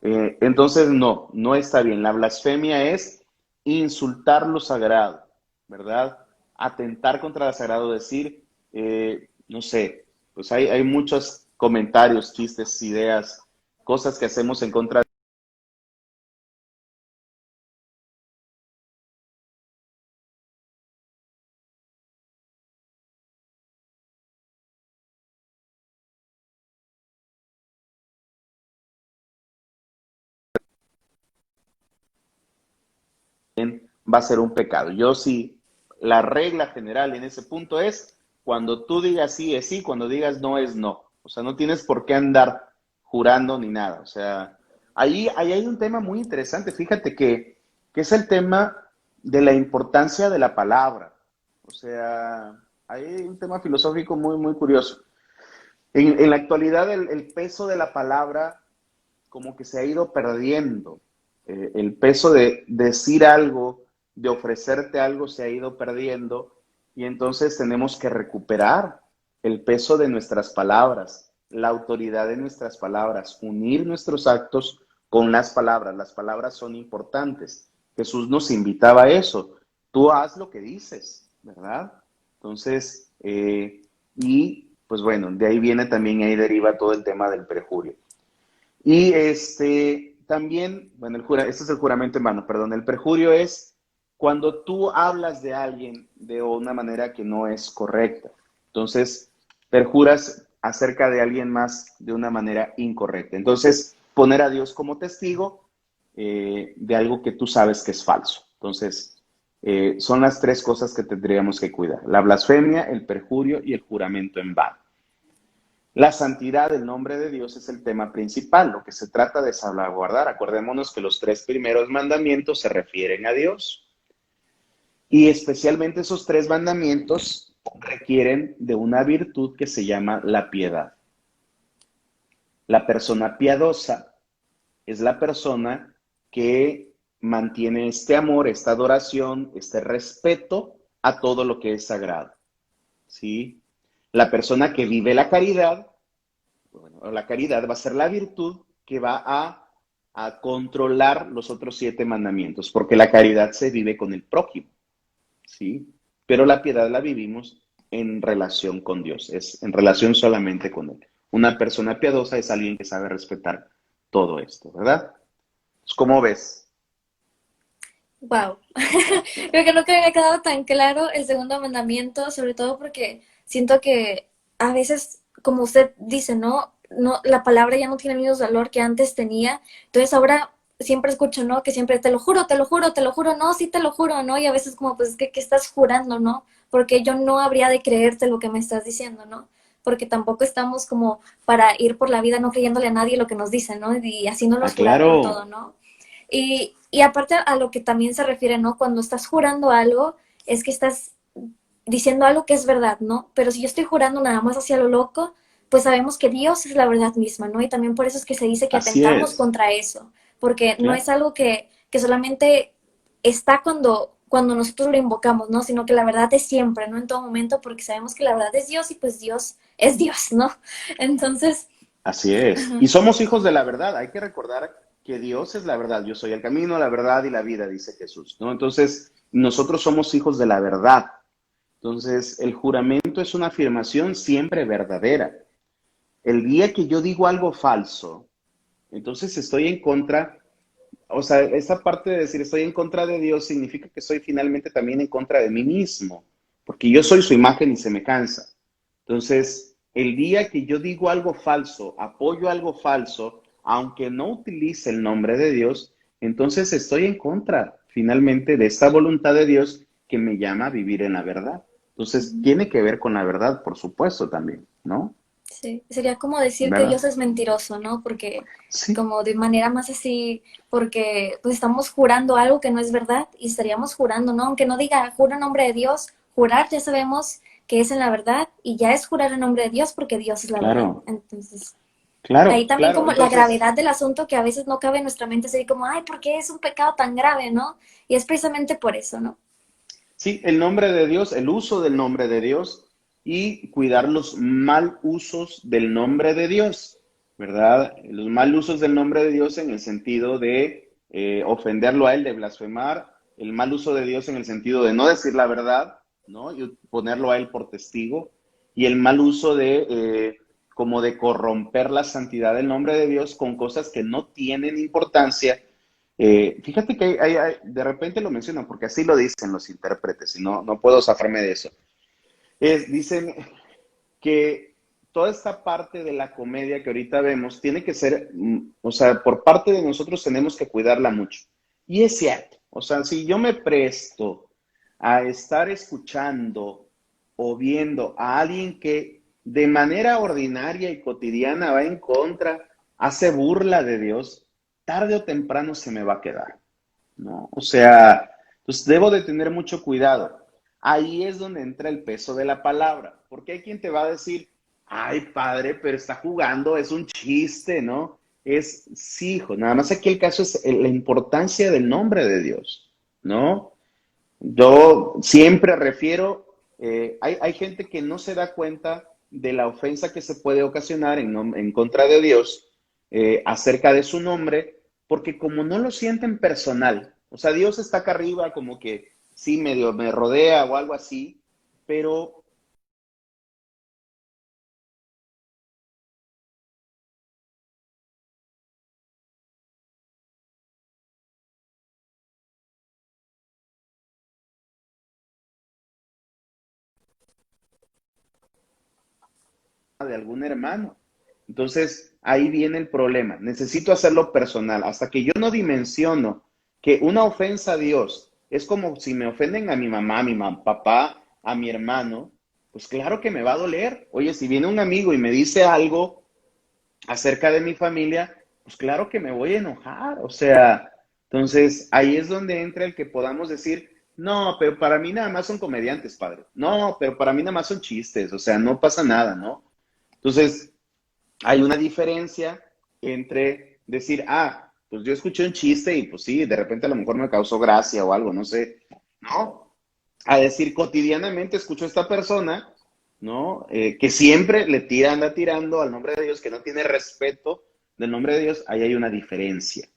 Entonces, no, no está bien. La blasfemia es insultar lo sagrado, ¿verdad? Atentar contra lo sagrado, decir, no sé, pues hay muchos comentarios, chistes, ideas, cosas que hacemos en contra va a ser un pecado. Yo sí, la regla general en ese punto es, cuando tú digas sí es sí, cuando digas no es no. O sea, no tienes por qué andar jurando ni nada. O sea, ahí hay un tema muy interesante. Fíjate que es el tema de la importancia de la palabra. O sea, hay un tema filosófico muy, muy curioso. En la actualidad, el peso de la palabra como que se ha ido perdiendo. El peso de decir algo, de ofrecerte algo se ha ido perdiendo y entonces tenemos que recuperar el peso de nuestras palabras, la autoridad de nuestras palabras, unir nuestros actos con las palabras. Las palabras son importantes. Jesús nos invitaba a eso. Tú haz lo que dices, ¿verdad? Entonces, y pues bueno, de ahí viene también, ahí deriva todo el tema del perjurio. Y también, bueno, este es el juramento en mano, perdón, el perjurio es cuando tú hablas de alguien de una manera que no es correcta. Entonces, perjuras acerca de alguien más de una manera incorrecta. Entonces, poner a Dios como testigo de algo que tú sabes que es falso. Entonces, son las tres cosas que tendríamos que cuidar: la blasfemia, el perjurio y el juramento en vano. La santidad del nombre de Dios es el tema principal, lo que se trata de salvaguardar. Acordémonos que los tres primeros mandamientos se refieren a Dios y especialmente esos tres mandamientos requieren de una virtud que se llama la piedad. La persona piadosa es la persona que mantiene este amor, esta adoración, este respeto a todo lo que es sagrado, ¿sí? La persona que vive la caridad, bueno, la caridad va a ser la virtud que va a controlar los otros 7 mandamientos, porque la caridad se vive con el prójimo, ¿sí? Pero la piedad la vivimos en relación con Dios, es en relación solamente con Él. Una persona piadosa es alguien que sabe respetar todo esto, ¿verdad? Pues, ¿cómo ves? Wow. Creo que nunca me había quedado tan claro el segundo mandamiento, sobre todo porque siento que a veces, como usted dice, ¿no? No, la palabra ya no tiene el mismo valor que antes tenía. Entonces ahora siempre escucho, ¿no? Que siempre te lo juro, te lo juro, te lo juro, no, sí te lo juro, ¿no? Y a veces como, pues, ¿qué estás jurando, no? Porque yo no habría de creerte lo que me estás diciendo, ¿no? Porque tampoco estamos como para ir por la vida no creyéndole a nadie lo que nos dicen, ¿no? Y Ah, haciéndonos jurar por todo, claro, ¿no? Y aparte a lo que también se refiere, ¿no? Cuando estás jurando algo, es que estás diciendo algo que es verdad, ¿no? Pero si yo estoy jurando nada más hacia lo loco, pues sabemos que Dios es la verdad misma, ¿no? Y también por eso es que se dice que así atentamos es, contra eso, porque no es claro. algo que solamente está cuando nosotros lo invocamos, ¿no? Sino que la verdad es siempre, ¿no? En todo momento, porque sabemos que la verdad es Dios y pues Dios es Dios, ¿no? Entonces, Así es. ajá, Y somos hijos de la verdad. Hay que recordar que Dios es la verdad. Yo soy el camino, la verdad y la vida, dice Jesús, ¿no? Entonces, nosotros somos hijos de la verdad. Entonces, el juramento es una afirmación siempre verdadera. El día que yo digo algo falso, entonces estoy en contra, o sea, esa parte de decir estoy en contra de Dios significa que estoy finalmente también en contra de mí mismo, porque yo soy su imagen y semejanza. Entonces, el día que yo digo algo falso, apoyo algo falso, aunque no utilice el nombre de Dios, entonces estoy en contra finalmente de esta voluntad de Dios que me llama a vivir en la verdad. Entonces, ujú. tiene que ver con la verdad, por supuesto, también, ¿no? Sí, sería como decir que ¿Verdad? Dios es mentiroso, ¿no? Porque Sí, como de manera más así, porque pues estamos jurando algo que no es verdad y estaríamos jurando, ¿no? Aunque no diga juro en nombre de Dios, jurar ya sabemos que es en la verdad y ya es jurar en nombre de Dios porque Dios es la verdad. claro, Entonces, ahí claro, también claro. como la Entonces, gravedad del asunto que a veces no cabe en nuestra mente, así como, ay, ¿por qué es un pecado tan grave, no? Y es precisamente por eso, ¿no? sí, el nombre de Dios, el uso del nombre de Dios y cuidar los mal usos del nombre de Dios, ¿verdad? Los mal usos del nombre de Dios en el sentido de ofenderlo a Él, de blasfemar, el mal uso de Dios en el sentido de no decir la verdad, ¿no? Y ponerlo a Él por testigo, y el mal uso de como de corromper la santidad del nombre de Dios con cosas que no tienen importancia. Fíjate que de repente lo mencionan, porque así lo dicen los intérpretes, y no puedo zafarme de eso. Dicen que toda esta parte de la comedia que ahorita vemos tiene que ser, o sea, por parte de nosotros tenemos que cuidarla mucho. Y es cierto, o sea, si yo me presto a estar escuchando o viendo a alguien que de manera ordinaria y cotidiana va en contra, hace burla de Dios, tarde o temprano se me va a quedar, ¿no? O sea, pues debo de tener mucho cuidado. Ahí es donde entra el peso de la palabra, porque hay quien te va a decir, ay, padre, pero está jugando, es un chiste, ¿no? Sí, hijo, nada más aquí el caso es la importancia del nombre de Dios, ¿no? Yo siempre refiero, hay gente que no se da cuenta de la ofensa que se puede ocasionar en contra de Dios acerca de su nombre, porque como no lo sienten personal, o sea, Dios está acá arriba como que sí, medio me rodea o algo así, pero de algún hermano. Entonces, ahí viene el problema. Necesito hacerlo personal. Hasta que yo no dimensiono que una ofensa a Dios es como si me ofenden a mi mamá, a mi papá, a mi hermano, pues claro que me va a doler. Oye, si viene un amigo y me dice algo acerca de mi familia, pues claro que me voy a enojar. O sea, entonces ahí es donde entra el que podamos decir, no, pero para mí nada más son comediantes, padre. No, pero para mí nada más son chistes. O sea, no pasa nada, ¿no? Entonces, hay una diferencia entre decir, ah, pues yo escuché un chiste y pues sí, de repente a lo mejor me causó gracia o algo, no sé, ¿no? A decir, cotidianamente escucho a esta persona, ¿no? Que siempre le tira, anda tirando al nombre de Dios, que no tiene respeto del nombre de Dios, ahí hay una diferencia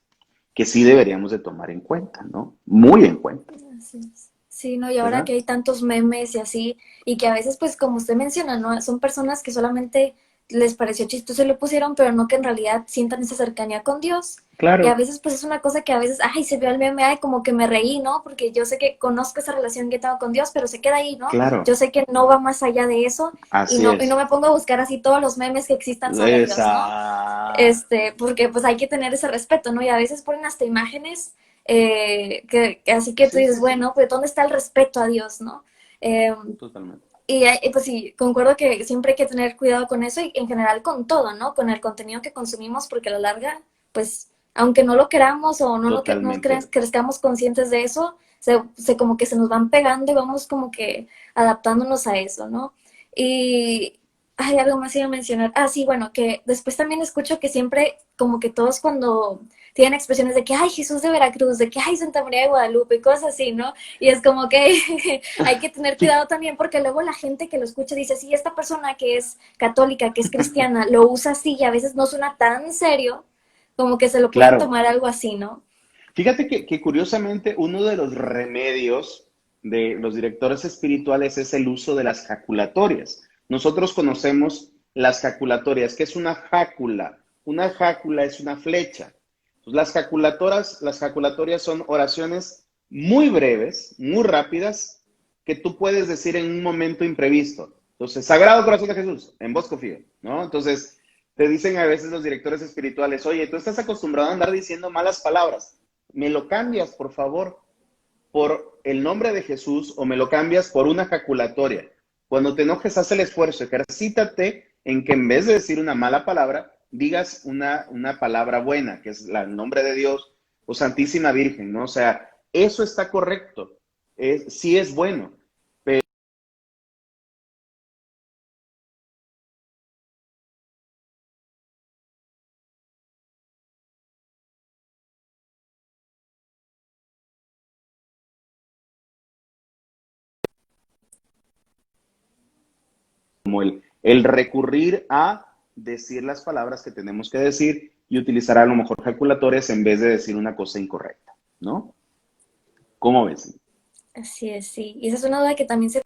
que sí deberíamos de tomar en cuenta, ¿no? Muy en cuenta, Así es. Sí, no, y ahora ¿verdad? que hay tantos memes y así, y que a veces, pues como usted menciona, ¿no? Son personas que solamente les pareció chistoso y lo pusieron, pero no que en realidad sientan esa cercanía con Dios. Y a Claro, veces pues es una cosa que a veces, ay, se vio el meme, ay, como que me reí, ¿no? Porque yo sé que conozco esa relación que tengo con Dios, pero se queda ahí, ¿no? Yo claro, sé que no va más allá de eso así y no es. me pongo a buscar así todos los memes que existan sobre Dios, ¿no? Esa. Porque pues hay que tener ese respeto, ¿no? Y a veces ponen hasta imágenes que así que tú Sí, dices, sí, sí, bueno, pues ¿dónde está el respeto a Dios, ¿no? Eh, totalmente. pues sí, concuerdo que siempre hay que tener cuidado con eso y en general con todo, ¿no? Con el contenido que consumimos, porque a la larga, pues, aunque no lo queramos o no Totalmente. crezcamos conscientes de eso, como que se nos van pegando y vamos como que adaptándonos a eso, ¿no? Y hay algo más iba a mencionar. Ah, sí, bueno, que después también escucho que siempre, como que todos cuando tienen expresiones de que, ay, Jesús de Veracruz, de que, ay, Santa María de Guadalupe, y cosas así, ¿no? Y es como que hay que tener Fí- cuidado también porque luego la gente que lo escucha dice, sí, esta persona que es católica, que es cristiana, lo usa así y a veces no suena tan serio como que se lo pueden Claro. tomar algo así, ¿no? Fíjate que curiosamente uno de los remedios de los directores espirituales es el uso de las jaculatorias. Nosotros conocemos las jaculatorias. ¿Qué es una jácula? Una jácula es una flecha. Pues las jaculatorias son oraciones muy breves, muy rápidas, que tú puedes decir en un momento imprevisto. Entonces, Sagrado Corazón de Jesús, en vos confío, ¿no? Entonces, te dicen a veces los directores espirituales, oye, tú estás acostumbrado a andar diciendo malas palabras, me lo cambias, por favor, por el nombre de Jesús o me lo cambias por una jaculatoria. Cuando te enojes, haz el esfuerzo, ejercítate en que en vez de decir una mala palabra, digas una palabra buena, que es el nombre de Dios o Santísima Virgen, ¿no? O sea, eso está correcto, sí es bueno. Como el recurrir a decir las palabras que tenemos que decir y utilizar a lo mejor calculatorias en vez de decir una cosa incorrecta, ¿no? ¿Cómo ves? Así es, sí. Y esa es una duda que también se...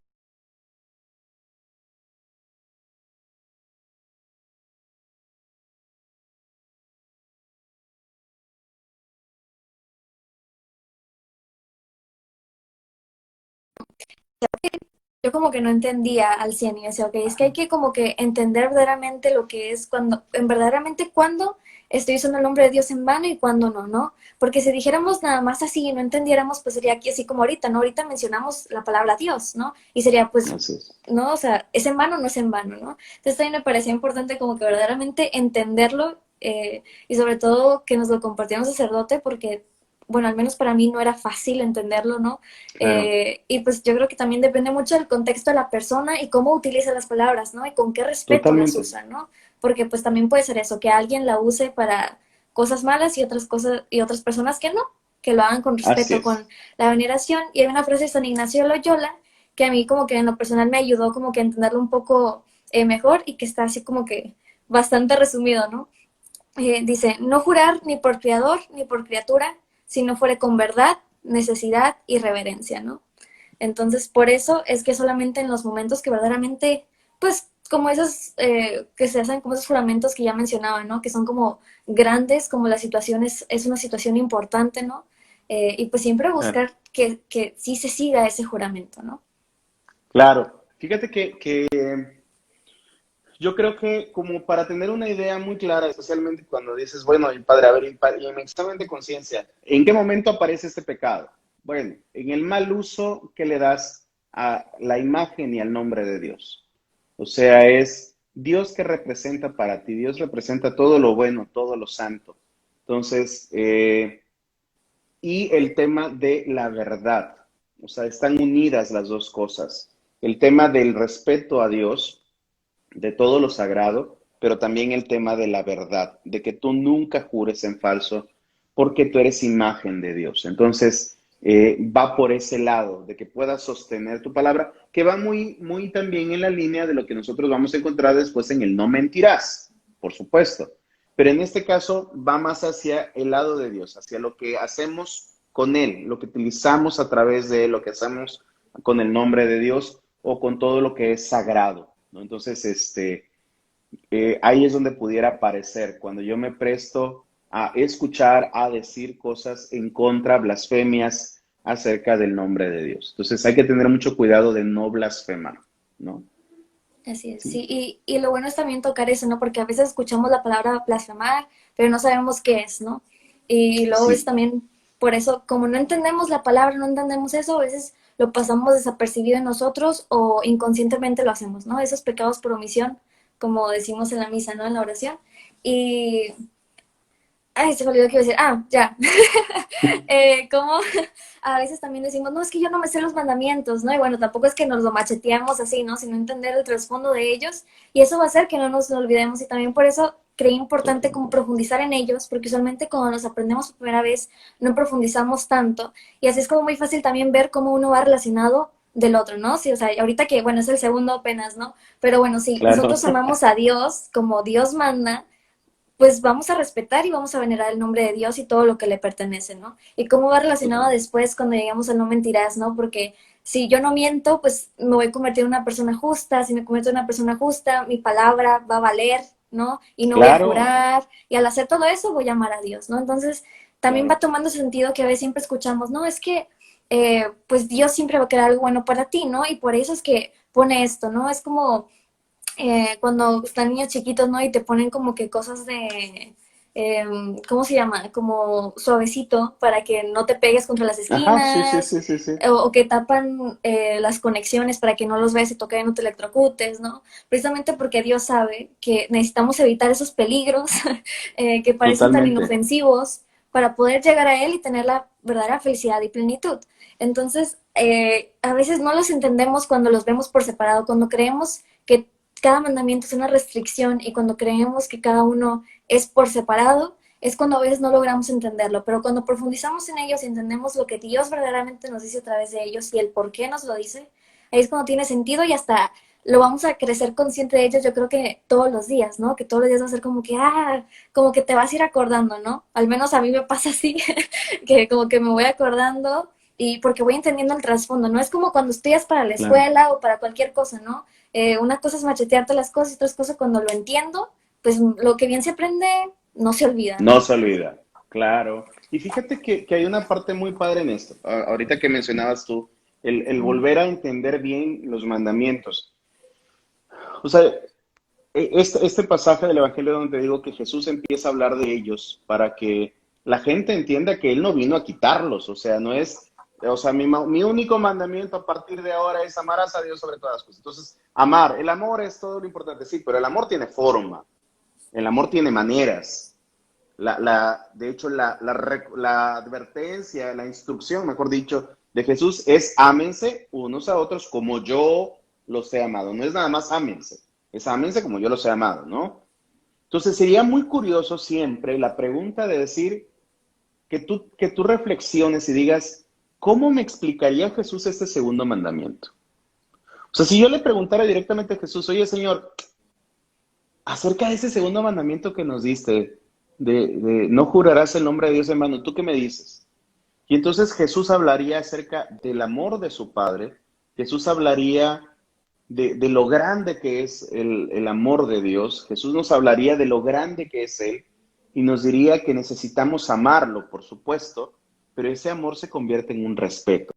Yo como que no entendía al 100 y decía, ok, es que hay que como que entender verdaderamente lo que es cuando, en verdaderamente cuando estoy usando el nombre de Dios en vano y cuando no, ¿no? Porque si dijéramos nada más así y no entendiéramos, pues sería aquí así como ahorita, ¿no? Ahorita mencionamos la palabra Dios, ¿no? Y sería pues, Así es. ¿no? O sea, ¿es en vano o no es en vano, ¿no? Entonces también me parecía importante como que verdaderamente entenderlo y sobre todo que nos lo compartiera un sacerdote porque, bueno, al menos para mí no era fácil entenderlo, ¿no? Claro, Y pues yo creo que también depende mucho del contexto de la persona y cómo utiliza las palabras, ¿no? Y con qué respeto las totalmente. usa, ¿no? Porque pues también puede ser eso, que alguien la use para cosas malas y otras cosas y otras personas que no, que lo hagan con Así respeto, con es. la veneración. Y hay una frase de San Ignacio de Loyola que a mí como que en lo personal me ayudó como que a entenderlo un poco mejor y que está así como que bastante resumido, ¿no? Dice, no jurar ni por criador ni por criatura, si no fuere con verdad, necesidad y reverencia, ¿no? Entonces, por eso es que solamente en los momentos que verdaderamente, pues, como esos que se hacen como esos juramentos que ya mencionaba, ¿no? Que son como grandes, como la situación es una situación importante, ¿no? Y pues siempre Claro. buscar que sí se siga ese juramento, ¿no? Claro. Fíjate que yo creo que como para tener una idea muy clara, especialmente cuando dices, bueno, y padre, a ver, y en mi examen de conciencia, ¿en qué momento aparece este pecado? Bueno, en el mal uso que le das a la imagen y al nombre de Dios. O sea, es Dios que representa para ti, Dios representa todo lo bueno, todo lo santo. Entonces, y el tema de la verdad, o sea, están unidas las dos cosas. El tema del respeto a Dios de todo lo sagrado, pero también el tema de la verdad, de que tú nunca jures en falso porque tú eres imagen de Dios. Entonces, va por ese lado, de que puedas sostener tu palabra, que va muy, muy también en la línea de lo que nosotros vamos a encontrar después en el no mentirás, por supuesto. Pero en este caso va más hacia el lado de Dios, hacia lo que hacemos con Él, lo que utilizamos a través de Él, lo que hacemos con el nombre de Dios o con todo lo que es sagrado, ¿no? Entonces, ahí es donde pudiera aparecer, cuando yo me presto a escuchar, a decir cosas en contra, blasfemias acerca del nombre de Dios. Entonces hay que tener mucho cuidado de no blasfemar, ¿no? Así es, Sí, sí, y lo bueno es también tocar eso, ¿no? Porque a veces escuchamos la palabra blasfemar, pero no sabemos qué es, ¿no? Y luego es sí, también por eso, como no entendemos la palabra, no entendemos eso, a veces lo pasamos desapercibido en nosotros o inconscientemente lo hacemos, ¿no? Esos pecados por omisión, como decimos en la misa, ¿no? En la oración. Y, ay, se me olvidó que iba a decir, ya. Como a veces también decimos, no, es que yo no me sé los mandamientos, ¿no? Y bueno, tampoco es que nos lo macheteamos así, ¿no? Sino entender el trasfondo de ellos. Y eso va a hacer que no nos lo olvidemos. Y también por eso creí importante como totalmente. profundizar en ellos, porque usualmente cuando los aprendemos por primera vez no profundizamos tanto. Y así es como muy fácil también ver cómo uno va relacionado del otro, ¿no? Sí, o sea, ahorita que, bueno, es el segundo apenas, ¿no? Pero bueno, si Claro, nosotros amamos a Dios como Dios manda, pues vamos a respetar y vamos a venerar el nombre de Dios y todo lo que le pertenece, ¿no? Y cómo va relacionado totalmente. después cuando lleguemos a no mentirás, ¿no? Porque si yo no miento, pues me voy a convertir en una persona justa, si me convierto en una persona justa, mi palabra va a valer, ¿no? Y no voy a Claro, jurar, y al hacer todo eso voy a amar a Dios, ¿no? Entonces, también va claro. tomando sentido que a veces siempre escuchamos, no, es que, pues Dios siempre va a querer algo bueno para ti, ¿no? Y por eso es que pone esto, ¿no? Es como cuando están niños chiquitos, ¿no? Y te ponen como que cosas de, ¿cómo se llama? Como suavecito para que no te pegues contra las Ajá, sí, sí, esquinas, sí, sí, sí. o que tapan las conexiones para que no los veas y toques y no te electrocutes, ¿no? Precisamente porque Dios sabe que necesitamos evitar esos peligros que parecen tan Totalmente. inofensivos para poder llegar a Él y tener la verdadera felicidad y plenitud. Entonces, a veces no los entendemos cuando los vemos por separado, cuando creemos que cada mandamiento es una restricción y cuando creemos que cada uno es por separado, es cuando a veces no logramos entenderlo, pero cuando profundizamos en ellos y entendemos lo que Dios verdaderamente nos dice a través de ellos y el por qué nos lo dice, ahí es cuando tiene sentido y hasta lo vamos a crecer consciente de ellos, yo creo que todos los días, ¿no? Que todos los días va a ser como que, como que te vas a ir acordando, ¿no? Al menos a mí me pasa así, que como que me voy acordando y porque voy entendiendo el trasfondo, ¿no? Es como cuando estudias para la Claro. escuela o para cualquier cosa, ¿no? Una cosa es machetearte las cosas y otra cosa cuando lo entiendo, pues lo que bien se aprende no se olvida, No ¿no? se olvida, claro. Y fíjate que hay una parte muy padre en esto. Ahorita que mencionabas tú, el volver a entender bien los mandamientos. O sea, este pasaje del Evangelio donde te digo que Jesús empieza a hablar de ellos para que la gente entienda que Él no vino a quitarlos. O sea, no es, o sea, mi único mandamiento a partir de ahora es amarás a Dios sobre todas las cosas. Entonces, amar, el amor es todo lo importante, sí, pero el amor tiene forma, el amor tiene maneras. De hecho, la advertencia, la instrucción, mejor dicho, de Jesús es ámense unos a otros como yo los he amado. No es nada más ámense, es ámense como yo los he amado, ¿no? Entonces sería muy curioso siempre la pregunta de decir que tú reflexiones y digas, ¿cómo me explicaría Jesús este segundo mandamiento? O sea, si yo le preguntara directamente a Jesús, oye Señor, acerca de ese segundo mandamiento que nos diste, de no jurarás el nombre de Dios en vano, ¿tú qué me dices? Y entonces Jesús hablaría acerca del amor de su Padre, Jesús hablaría de lo grande que es el amor de Dios, Jesús nos hablaría de lo grande que es Él y nos diría que necesitamos amarlo, por supuesto, pero ese amor se convierte en un respeto.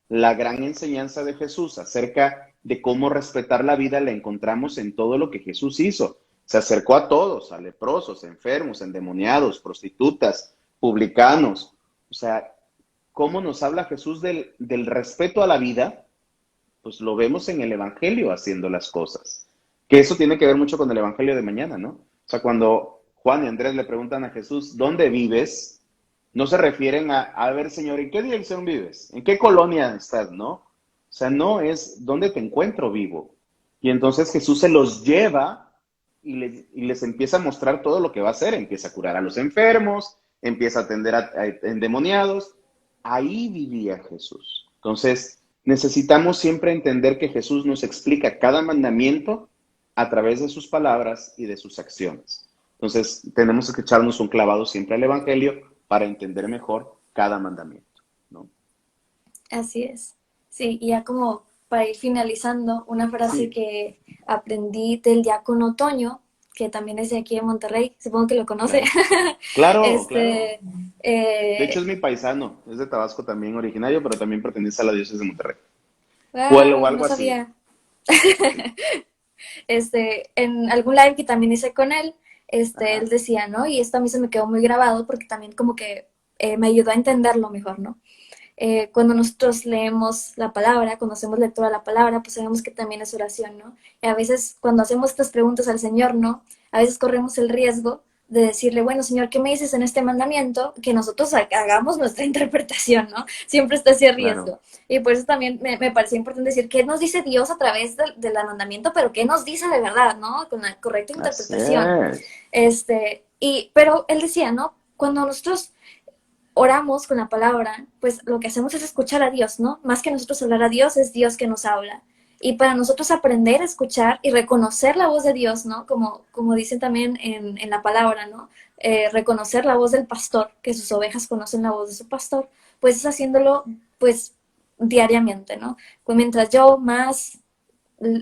La gran enseñanza de Jesús acerca de cómo respetar la vida la encontramos en todo lo que Jesús hizo. Se acercó a todos, a leprosos, enfermos, endemoniados, prostitutas, publicanos. O sea, cómo nos habla Jesús del respeto a la vida, pues lo vemos en el Evangelio haciendo las cosas. Que eso tiene que ver mucho con el Evangelio de mañana, ¿no? O sea, cuando Juan y Andrés le preguntan a Jesús, ¿dónde vives? No se refieren a ver, Señor, ¿en qué dirección vives? ¿En qué colonia estás, no? O sea, no es dónde te encuentro vivo. Y entonces Jesús se los lleva y les empieza a mostrar todo lo que va a hacer. Empieza a curar a los enfermos, empieza a atender a endemoniados. Ahí vivía Jesús. Entonces, necesitamos siempre entender que Jesús nos explica cada mandamiento a través de sus palabras y de sus acciones. Entonces, tenemos que echarnos un clavado siempre al Evangelio para entender mejor cada mandamiento, ¿no? Así es. Sí, y ya como para ir finalizando, una frase Sí, que aprendí del diácono Toño, que también es de aquí de Monterrey, supongo que lo conoce. claro. Claro, claro. Este, De hecho, es eh, mi paisano, es de Tabasco también originario, pero también pertenece a la diócesis de Monterrey. O wow, no algo así. sabía. Sí, En algún live que también hice con él, él ajá, decía, ¿no? Y esto a mí se me quedó muy grabado porque también como que me ayudó a entenderlo mejor, ¿no? Cuando nosotros leemos la palabra, cuando hacemos lectura de la palabra, pues sabemos que también es oración, ¿no? Y a veces cuando hacemos estas preguntas al Señor, ¿no? A veces corremos el riesgo de decirle, bueno, Señor, ¿qué me dices en este mandamiento? Que nosotros hagamos nuestra interpretación, ¿no? Siempre está ese claro. riesgo. Y por eso también me parecía importante decir qué nos dice Dios a través del mandamiento, pero qué nos dice de verdad, ¿no? Con la correcta Así interpretación. es. Pero él decía, ¿no? Cuando nosotros oramos con la palabra, pues lo que hacemos es escuchar a Dios, ¿no? Más que nosotros hablar a Dios, es Dios que nos habla. Y para nosotros aprender a escuchar y reconocer la voz de Dios, ¿no? Como dicen también en la palabra, ¿no? Reconocer la voz del pastor, que sus ovejas conocen la voz de su pastor, pues es haciéndolo, pues, diariamente, ¿no? Pues mientras yo más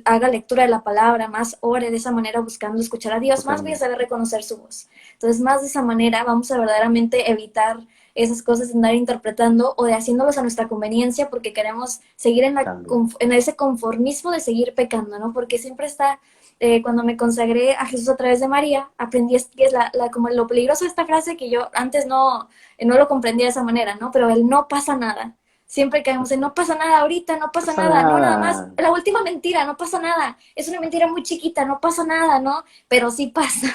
haga lectura de la palabra, más ore de esa manera buscando escuchar a Dios, más voy a Totalmente. saber reconocer su voz. Entonces, más de esa manera vamos a verdaderamente evitar esas cosas de andar interpretando o de haciéndolos a nuestra conveniencia porque queremos seguir También. en ese conformismo de seguir pecando, ¿no? Porque siempre está, cuando me consagré a Jesús a través de María, aprendí que es como lo peligroso de esta frase que yo antes no lo comprendía de esa manera, ¿no? Pero el no pasa nada. Siempre caemos en no pasa nada ahorita, no No pasa pasa nada, no, nada más, nada. la última mentira, no pasa nada, es una mentira muy chiquita, no pasa nada, ¿no? Pero sí pasa.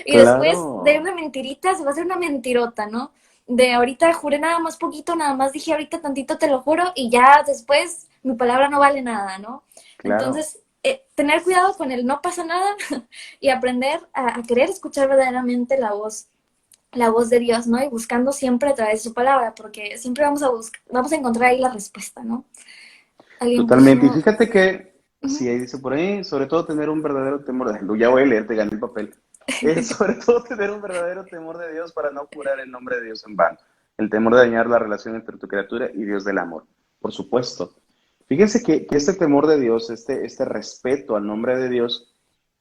Y después de Claro, una mentirita se va a hacer una mentirota, ¿no? De ahorita juré nada más poquito, nada más dije ahorita tantito, te lo juro, y ya después mi palabra no vale nada, ¿no? claro. Entonces, tener cuidado con el no pasa nada y aprender a querer escuchar verdaderamente la voz de Dios, ¿no? Y buscando siempre a través de su palabra, porque siempre vamos a encontrar ahí la respuesta, ¿no? Alguien Totalmente. Y puso... fíjate que, si Ujú. ahí dice por ahí, sobre todo tener un verdadero temor de ya voy a leer, te gané el papel. Sobre todo tener un verdadero temor de Dios para no jurar el nombre de Dios en vano. El temor de dañar la relación entre tu criatura y Dios del amor, por supuesto. Fíjense que este temor de Dios, este respeto al nombre de Dios,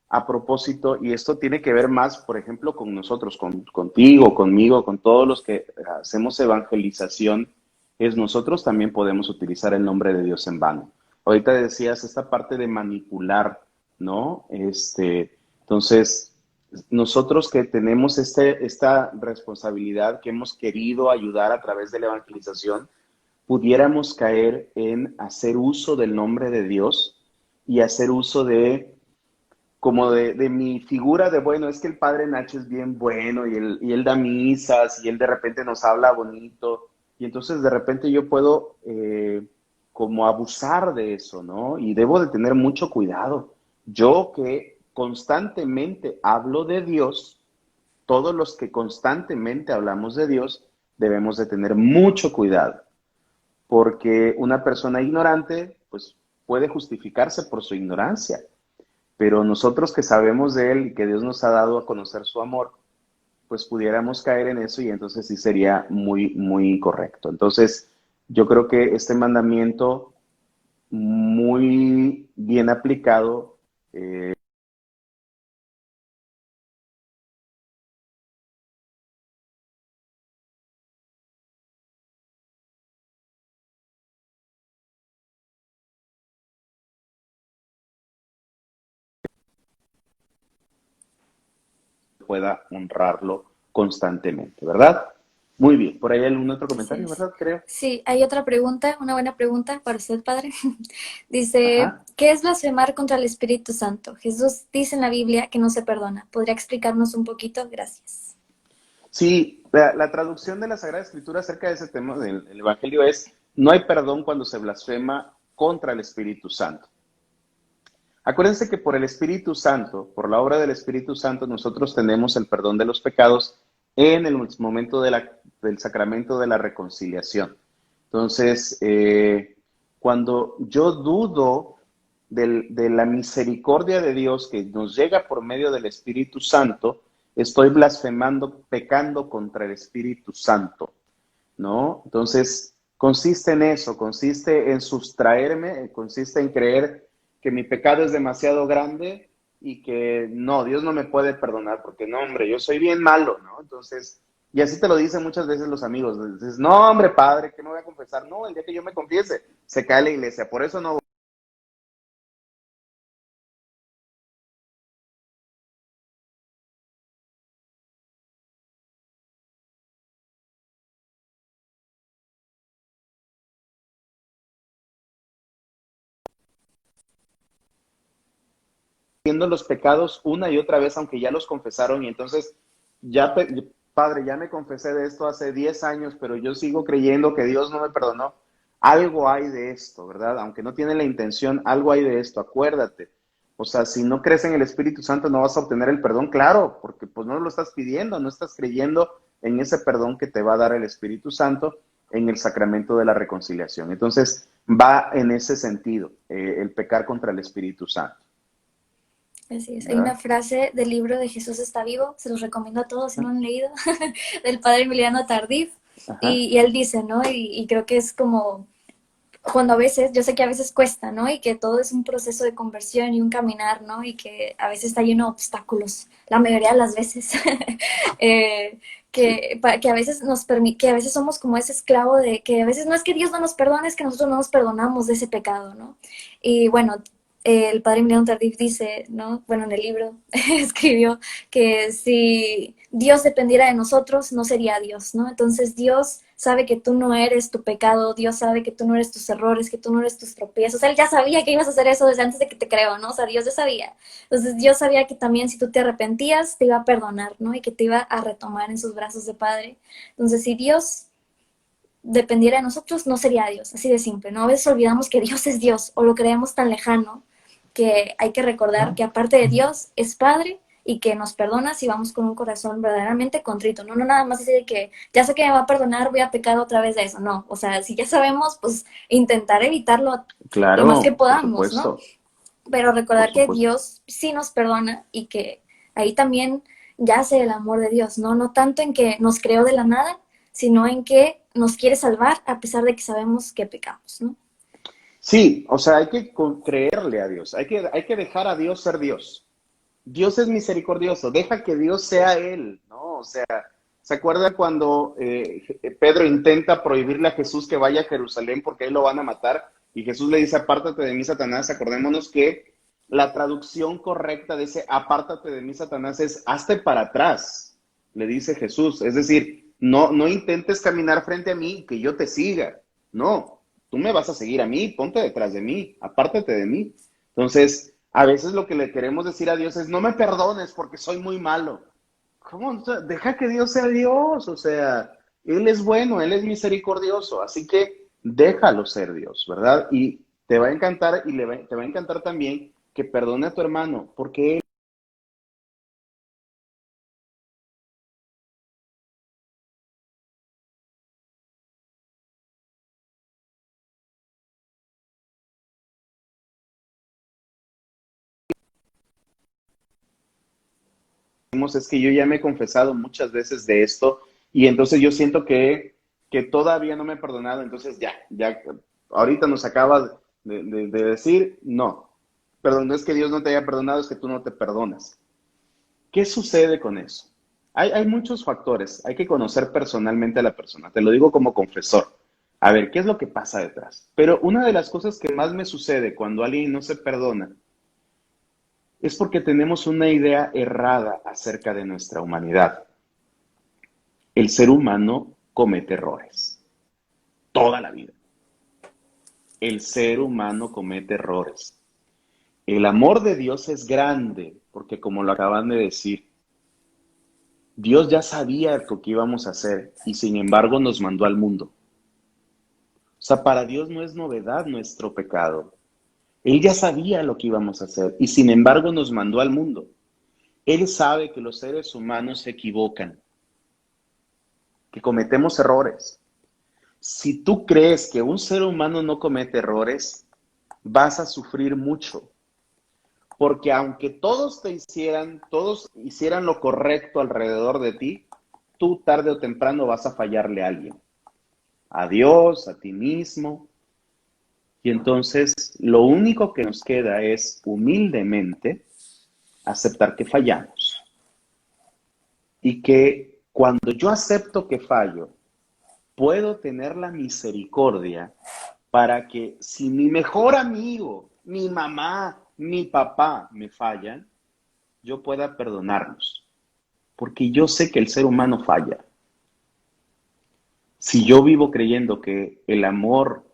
a propósito, y esto tiene que ver más, por ejemplo, con nosotros, contigo, conmigo, con todos los que hacemos evangelización, es nosotros también podemos utilizar el nombre de Dios en vano. Ahorita decías esta parte de manipular, ¿no? Entonces, nosotros que tenemos esta responsabilidad, que hemos querido ayudar a través de la evangelización, pudiéramos caer en hacer uso del nombre de Dios y hacer uso de mi figura de, bueno, es que el padre Nacho es bien bueno y él da misas y él de repente nos habla bonito y entonces de repente yo puedo como abusar de eso, ¿no? Y debo de tener mucho cuidado. Yo que constantemente hablo de Dios, todos los que constantemente hablamos de Dios, debemos de tener mucho cuidado, porque una persona ignorante, pues puede justificarse por su ignorancia, pero nosotros que sabemos de Él y que Dios nos ha dado a conocer su amor, pues pudiéramos caer en eso y entonces sí sería muy, muy incorrecto. Entonces, yo creo que este mandamiento muy bien aplicado pueda honrarlo constantemente, ¿verdad? Muy bien, por ahí hay algún otro Así comentario, es. ¿verdad? Creo. Sí, hay otra pregunta, una buena pregunta para usted, padre. Dice, Ajá. ¿qué es blasfemar contra el Espíritu Santo? Jesús dice en la Biblia que no se perdona. ¿Podría explicarnos un poquito? Gracias. Sí, la traducción de la Sagrada Escritura acerca de ese tema del Evangelio es, no hay perdón cuando se blasfema contra el Espíritu Santo. Acuérdense que por el Espíritu Santo, por la obra del Espíritu Santo, nosotros tenemos el perdón de los pecados en el momento del sacramento de la reconciliación. Entonces, cuando yo dudo de la misericordia de Dios que nos llega por medio del Espíritu Santo, estoy blasfemando, pecando contra el Espíritu Santo, ¿no? Entonces, consiste en eso, consiste en sustraerme, consiste en creer que mi pecado es demasiado grande y que no, Dios no me puede perdonar porque no, hombre, yo soy bien malo, ¿no? Entonces, y así te lo dicen muchas veces los amigos, dices, no, hombre, padre, que me voy a confesar, no, el día que yo me confiese, se cae la iglesia, por eso no. Haciendo los pecados una y otra vez, aunque ya los confesaron, y entonces, ya, padre, ya me confesé de esto hace 10 años, pero yo sigo creyendo que Dios no me perdonó. Algo hay de esto, ¿verdad? Aunque no tiene la intención, algo hay de esto, acuérdate. O sea, si no crees en el Espíritu Santo, no vas a obtener el perdón, claro, porque pues no lo estás pidiendo, no estás creyendo en ese perdón que te va a dar el Espíritu Santo en el sacramento de la reconciliación. Entonces, va en ese sentido, el pecar contra el Espíritu Santo. Así es. Hay una ¿Verdad? frase del libro de Jesús está vivo, se los recomiendo a todos si no han leído, del padre Emiliano Tardif. Ajá. Y él dice, ¿no? Y creo que es como cuando a veces, yo sé que a veces cuesta, ¿no? Y que todo es un proceso de conversión y un caminar, ¿no? Y que a veces está lleno de obstáculos, la mayoría de las veces. Sí. Que a veces nos permite, que a veces somos como ese esclavo de que a veces no es que Dios no nos perdone, es que nosotros no nos perdonamos de ese pecado, ¿no? Y bueno, el padre Emiliano Tardif dice, ¿no? Bueno, en el libro escribió que si Dios dependiera de nosotros, no sería Dios, ¿no? Entonces Dios sabe que tú no eres tu pecado, Dios sabe que tú no eres tus errores, que tú no eres tus tropiezos. Él ya sabía que ibas a hacer eso desde antes de que te creo, ¿no? O sea, Dios ya sabía. Entonces Dios sabía que también si tú te arrepentías, te iba a perdonar, ¿no? Y que te iba a retomar en sus brazos de Padre. Entonces, si Dios dependiera de nosotros, no sería Dios, así de simple, ¿no? A veces olvidamos que Dios es Dios o lo creemos tan lejano que hay que recordar que aparte de Dios es Padre y que nos perdona si vamos con un corazón verdaderamente contrito, no nada más decir que ya sé que me va a perdonar, voy a pecar otra vez de eso, no, o sea, si ya sabemos, pues intentar evitarlo lo más que Claro, por podamos, ¿no? supuesto, Pero por recordar que supuesto. Dios sí nos perdona y que ahí también yace el amor de Dios, ¿no? No tanto en que nos creó de la nada, sino en que nos quiere salvar a pesar de que sabemos que pecamos, ¿no? Sí, o sea, hay que creerle a Dios, hay que dejar a Dios ser Dios. Dios es misericordioso, deja que Dios sea Él, ¿no? O sea, ¿se acuerda cuando Pedro intenta prohibirle a Jesús que vaya a Jerusalén porque ahí lo van a matar? Y Jesús le dice, apártate de mí, Satanás. Acordémonos que la traducción correcta de ese apártate de mí, Satanás, es hazte para atrás, le dice Jesús. Es decir, no, no intentes caminar frente a mí y que yo te siga. No, tú me vas a seguir a mí, ponte detrás de mí, apártate de mí. Entonces, a veces lo que le queremos decir a Dios es, no me perdones porque soy muy malo. ¿Cómo? O sea, deja que Dios sea Dios, o sea, Él es bueno, Él es misericordioso, así que déjalo ser Dios, ¿verdad? Y te va a encantar y te va a encantar también que perdone a tu hermano, porque es que yo ya me he confesado muchas veces de esto y entonces yo siento que todavía no me he perdonado, entonces ya, ahorita nos acaba de decir, no, perdón, no es que Dios no te haya perdonado, es que tú no te perdonas. ¿Qué sucede con eso? Hay muchos factores, hay que conocer personalmente a la persona, te lo digo como confesor. A ver, ¿qué es lo que pasa detrás? Pero una de las cosas que más me sucede cuando alguien no se perdona es porque tenemos una idea errada acerca de nuestra humanidad. El ser humano comete errores, toda la vida. El ser humano comete errores. El amor de Dios es grande, porque como lo acaban de decir, Dios ya sabía lo que íbamos a hacer y sin embargo nos mandó al mundo. O sea, para Dios no es novedad nuestro pecado. Él ya sabía lo que íbamos a hacer y sin embargo nos mandó al mundo. Él sabe que los seres humanos se equivocan, que cometemos errores. si tú crees que un ser humano no comete errores, vas a sufrir mucho. Porque aunque todos hicieran lo correcto alrededor de ti, tú tarde o temprano vas a fallarle a alguien. A Dios, a ti mismo. Y entonces lo único que nos queda es humildemente aceptar que fallamos. Y que cuando yo acepto que fallo, puedo tener la misericordia para que si mi mejor amigo, mi mamá, mi papá me fallan, yo pueda perdonarlos. Porque yo sé que el ser humano falla. Si yo vivo creyendo que el amor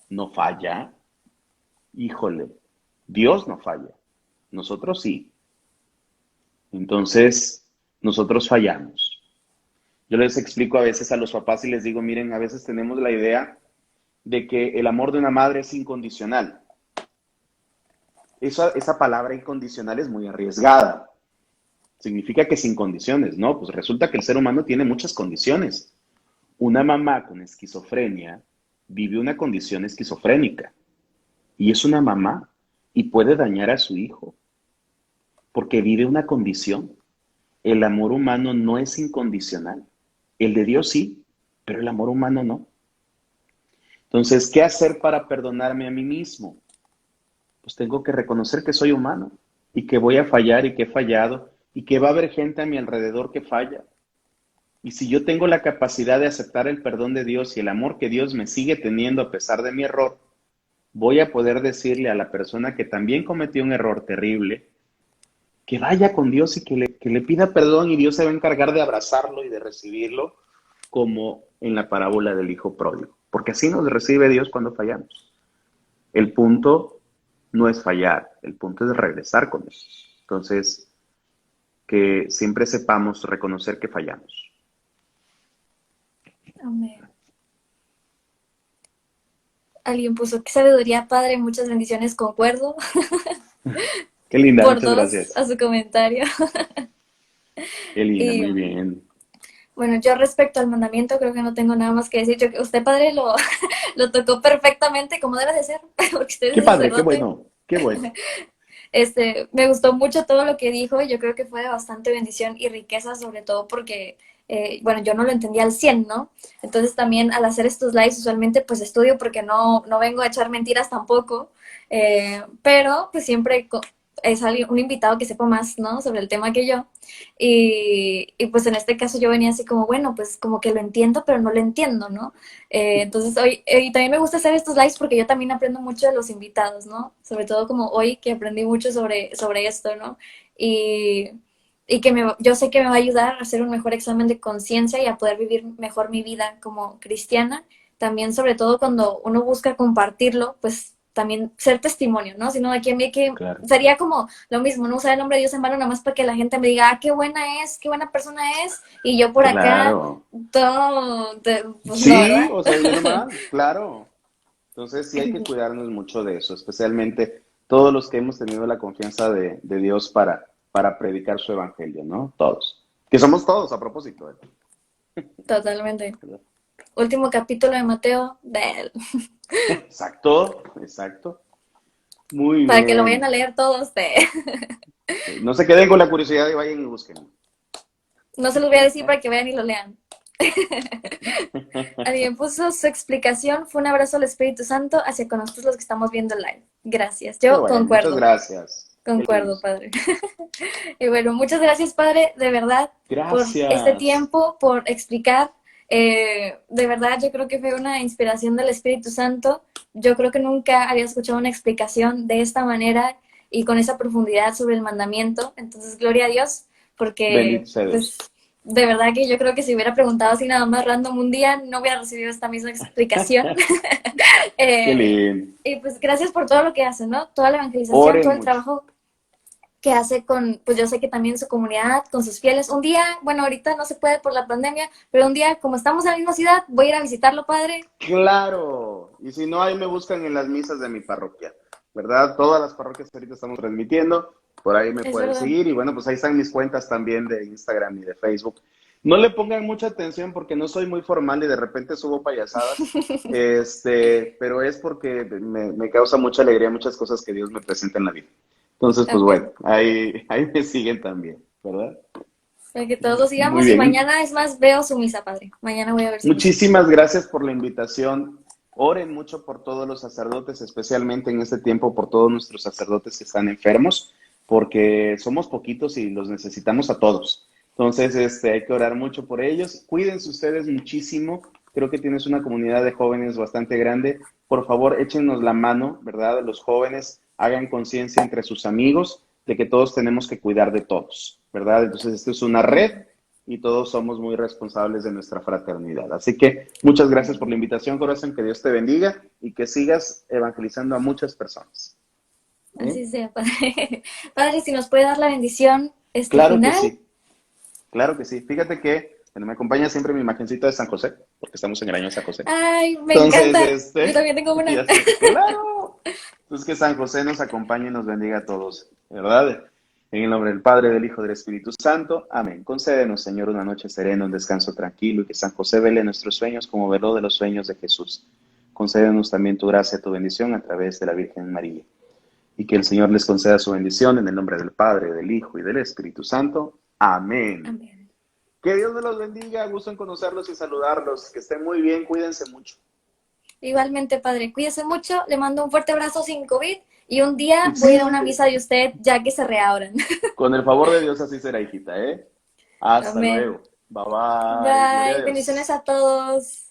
no falla, híjole, Dios no falla. Nosotros sí. Entonces, nosotros fallamos. Yo les explico a veces a los papás y les digo, miren, a veces tenemos la idea de que el amor de una madre es incondicional. Esa palabra incondicional es muy arriesgada. Significa que sin condiciones, ¿no? Pues resulta que el ser humano tiene muchas condiciones. Una mamá con esquizofrenia vive una condición esquizofrénica y es una mamá y puede dañar a su hijo porque vive una condición. El amor humano no es incondicional. El de Dios sí, pero el amor humano no. Entonces, ¿qué hacer para perdonarme a mí mismo? Pues tengo que reconocer que soy humano y que voy a fallar y que he fallado y que va a haber gente a mi alrededor que falla. Y si yo tengo la capacidad de aceptar el perdón de Dios y el amor que Dios me sigue teniendo a pesar de mi error, voy a poder decirle a la persona que también cometió un error terrible, que vaya con Dios y que le pida perdón y Dios se va a encargar de abrazarlo y de recibirlo como en la parábola del hijo pródigo. Porque así nos recibe Dios cuando fallamos. El punto no es fallar, el punto es regresar con Él. Entonces, que siempre sepamos reconocer que fallamos. Amén. Alguien puso, qué sabiduría, padre, muchas bendiciones, concuerdo. Qué linda, Por muchas dos gracias. a su comentario. Qué linda, Y muy bien. bueno, yo respecto al mandamiento creo que no tengo nada más que decir. Yo, que usted, padre, lo tocó perfectamente como debe de ser, porque usted Qué es padre, qué sacerdote. bueno, qué bueno. Me gustó mucho todo lo que dijo. Yo creo que fue de bastante bendición y riqueza, sobre todo porque, bueno, yo no lo entendía al 100, ¿no? Entonces también al hacer estos lives usualmente pues estudio porque no vengo a echar mentiras tampoco, pero pues siempre es un invitado que sepa más, ¿no? Sobre el tema que yo. Y pues en este caso yo venía así como, bueno, pues como que lo entiendo, pero no lo entiendo, ¿no? Entonces hoy, y también me gusta hacer estos lives porque yo también aprendo mucho de los invitados, ¿no? Sobre todo como hoy que aprendí mucho sobre esto, ¿no? Y, y que yo sé que me va a ayudar a hacer un mejor examen de conciencia y a poder vivir mejor mi vida como cristiana. También sobre todo cuando uno busca compartirlo, pues también ser testimonio, ¿no? Si no, aquí a mí que Claro, sería como lo mismo, no usar el nombre de Dios en vano nada más para que la gente me diga, ah, qué buena es, qué buena persona es, y yo por acá claro. todo, pues no, Sí, ¿verdad? o sea, yo nomás, claro. Entonces sí hay que cuidarnos mucho de eso, especialmente todos los que hemos tenido la confianza de Dios para predicar su evangelio, ¿no? Todos. Que somos todos a propósito, ¿eh? Totalmente. Último capítulo de Mateo, Exacto, exacto. Muy para que lo vayan a bien. leer todos. No se queden con la curiosidad y vayan y busquen. No se los voy a decir para que vayan y lo lean. Alguien puso su explicación, fue un abrazo al Espíritu Santo hacia con nosotros los que estamos viendo el live. Gracias, Qué yo bueno, muchas concuerdo, gracias. Qué lindo. concuerdo, padre. Y bueno, muchas gracias, padre, de verdad, por este Gracias. tiempo, por explicar. De verdad, yo creo que fue una inspiración del Espíritu Santo. Yo creo que nunca había escuchado una explicación de esta manera y con esa profundidad sobre el mandamiento. Entonces, gloria a Dios, Bendito porque, sea pues, Dios. de verdad que yo creo que si hubiera preguntado así nada más random un día, no hubiera recibido esta misma explicación. Qué Eh, lindo. y pues gracias por todo lo que hacen, ¿no? Toda la evangelización, todo Oren el mucho. trabajo que hace con, pues yo sé que también su comunidad, con sus fieles. Un día, bueno, ahorita no se puede por la pandemia, pero un día, como estamos en la misma ciudad, voy a ir a visitarlo, padre. Claro. Y si no, ahí me buscan en las misas de mi parroquia, ¿verdad? Todas las parroquias que ahorita estamos transmitiendo, por ahí me Es pueden verdad. seguir. Y bueno, pues ahí están mis cuentas también de Instagram y de Facebook. No le pongan mucha atención porque no soy muy formal y de repente subo payasadas, pero es porque me causa mucha alegría muchas cosas que Dios me presenta en la vida. Entonces, pues Ok. bueno, ahí me siguen también, ¿verdad? Para que todos lo Muy sigamos y bien. mañana es más, veo su misa, padre. Mañana voy a ver su misa. Muchísimas gracias por la invitación. Oren mucho por todos los sacerdotes, especialmente en este tiempo por todos nuestros sacerdotes que están enfermos, porque somos poquitos y los necesitamos a todos. Entonces, hay que orar mucho por ellos. Cuídense ustedes muchísimo. Creo que tienes una comunidad de jóvenes bastante grande. Por favor, échenos la mano, ¿verdad? Los jóvenes hagan conciencia entre sus amigos de que todos tenemos que cuidar de todos, ¿verdad? Entonces, esto es una red y todos somos muy responsables de nuestra fraternidad. Así que muchas gracias por la invitación, corazón, que Dios te bendiga y que sigas evangelizando a muchas personas. ¿Eh? Así sea, padre. Padre, si nos puede dar la bendición Claro que final. sí, claro que sí. Fíjate que bueno, me acompaña siempre mi imagencita de San José, porque estamos en el año de San José. Ay, me Entonces, encanta. Yo también tengo una. ya sé, claro. Entonces, que San José nos acompañe y nos bendiga a todos, ¿verdad? En el nombre del Padre, del Hijo y del Espíritu Santo. Amén. Concédenos, Señor, una noche serena, un descanso tranquilo y que San José vele nuestros sueños como veló de los sueños de Jesús. Concédenos también tu gracia, tu bendición a través de la Virgen María. Y que el Señor les conceda su bendición en el nombre del Padre, del Hijo y del Espíritu Santo. Amén. Amén. Que Dios me los bendiga, gusto en conocerlos y saludarlos. Que estén muy bien, cuídense mucho. Igualmente, padre, cuídese mucho. Le mando un fuerte abrazo sin COVID. Y un día voy a ir a una Sí, misa de usted ya que se reabran. con el favor de Dios así será, hijita, ¿eh? Hasta Amén. luego. Bye bye. Gloria a Bye. Bendiciones Dios. a todos.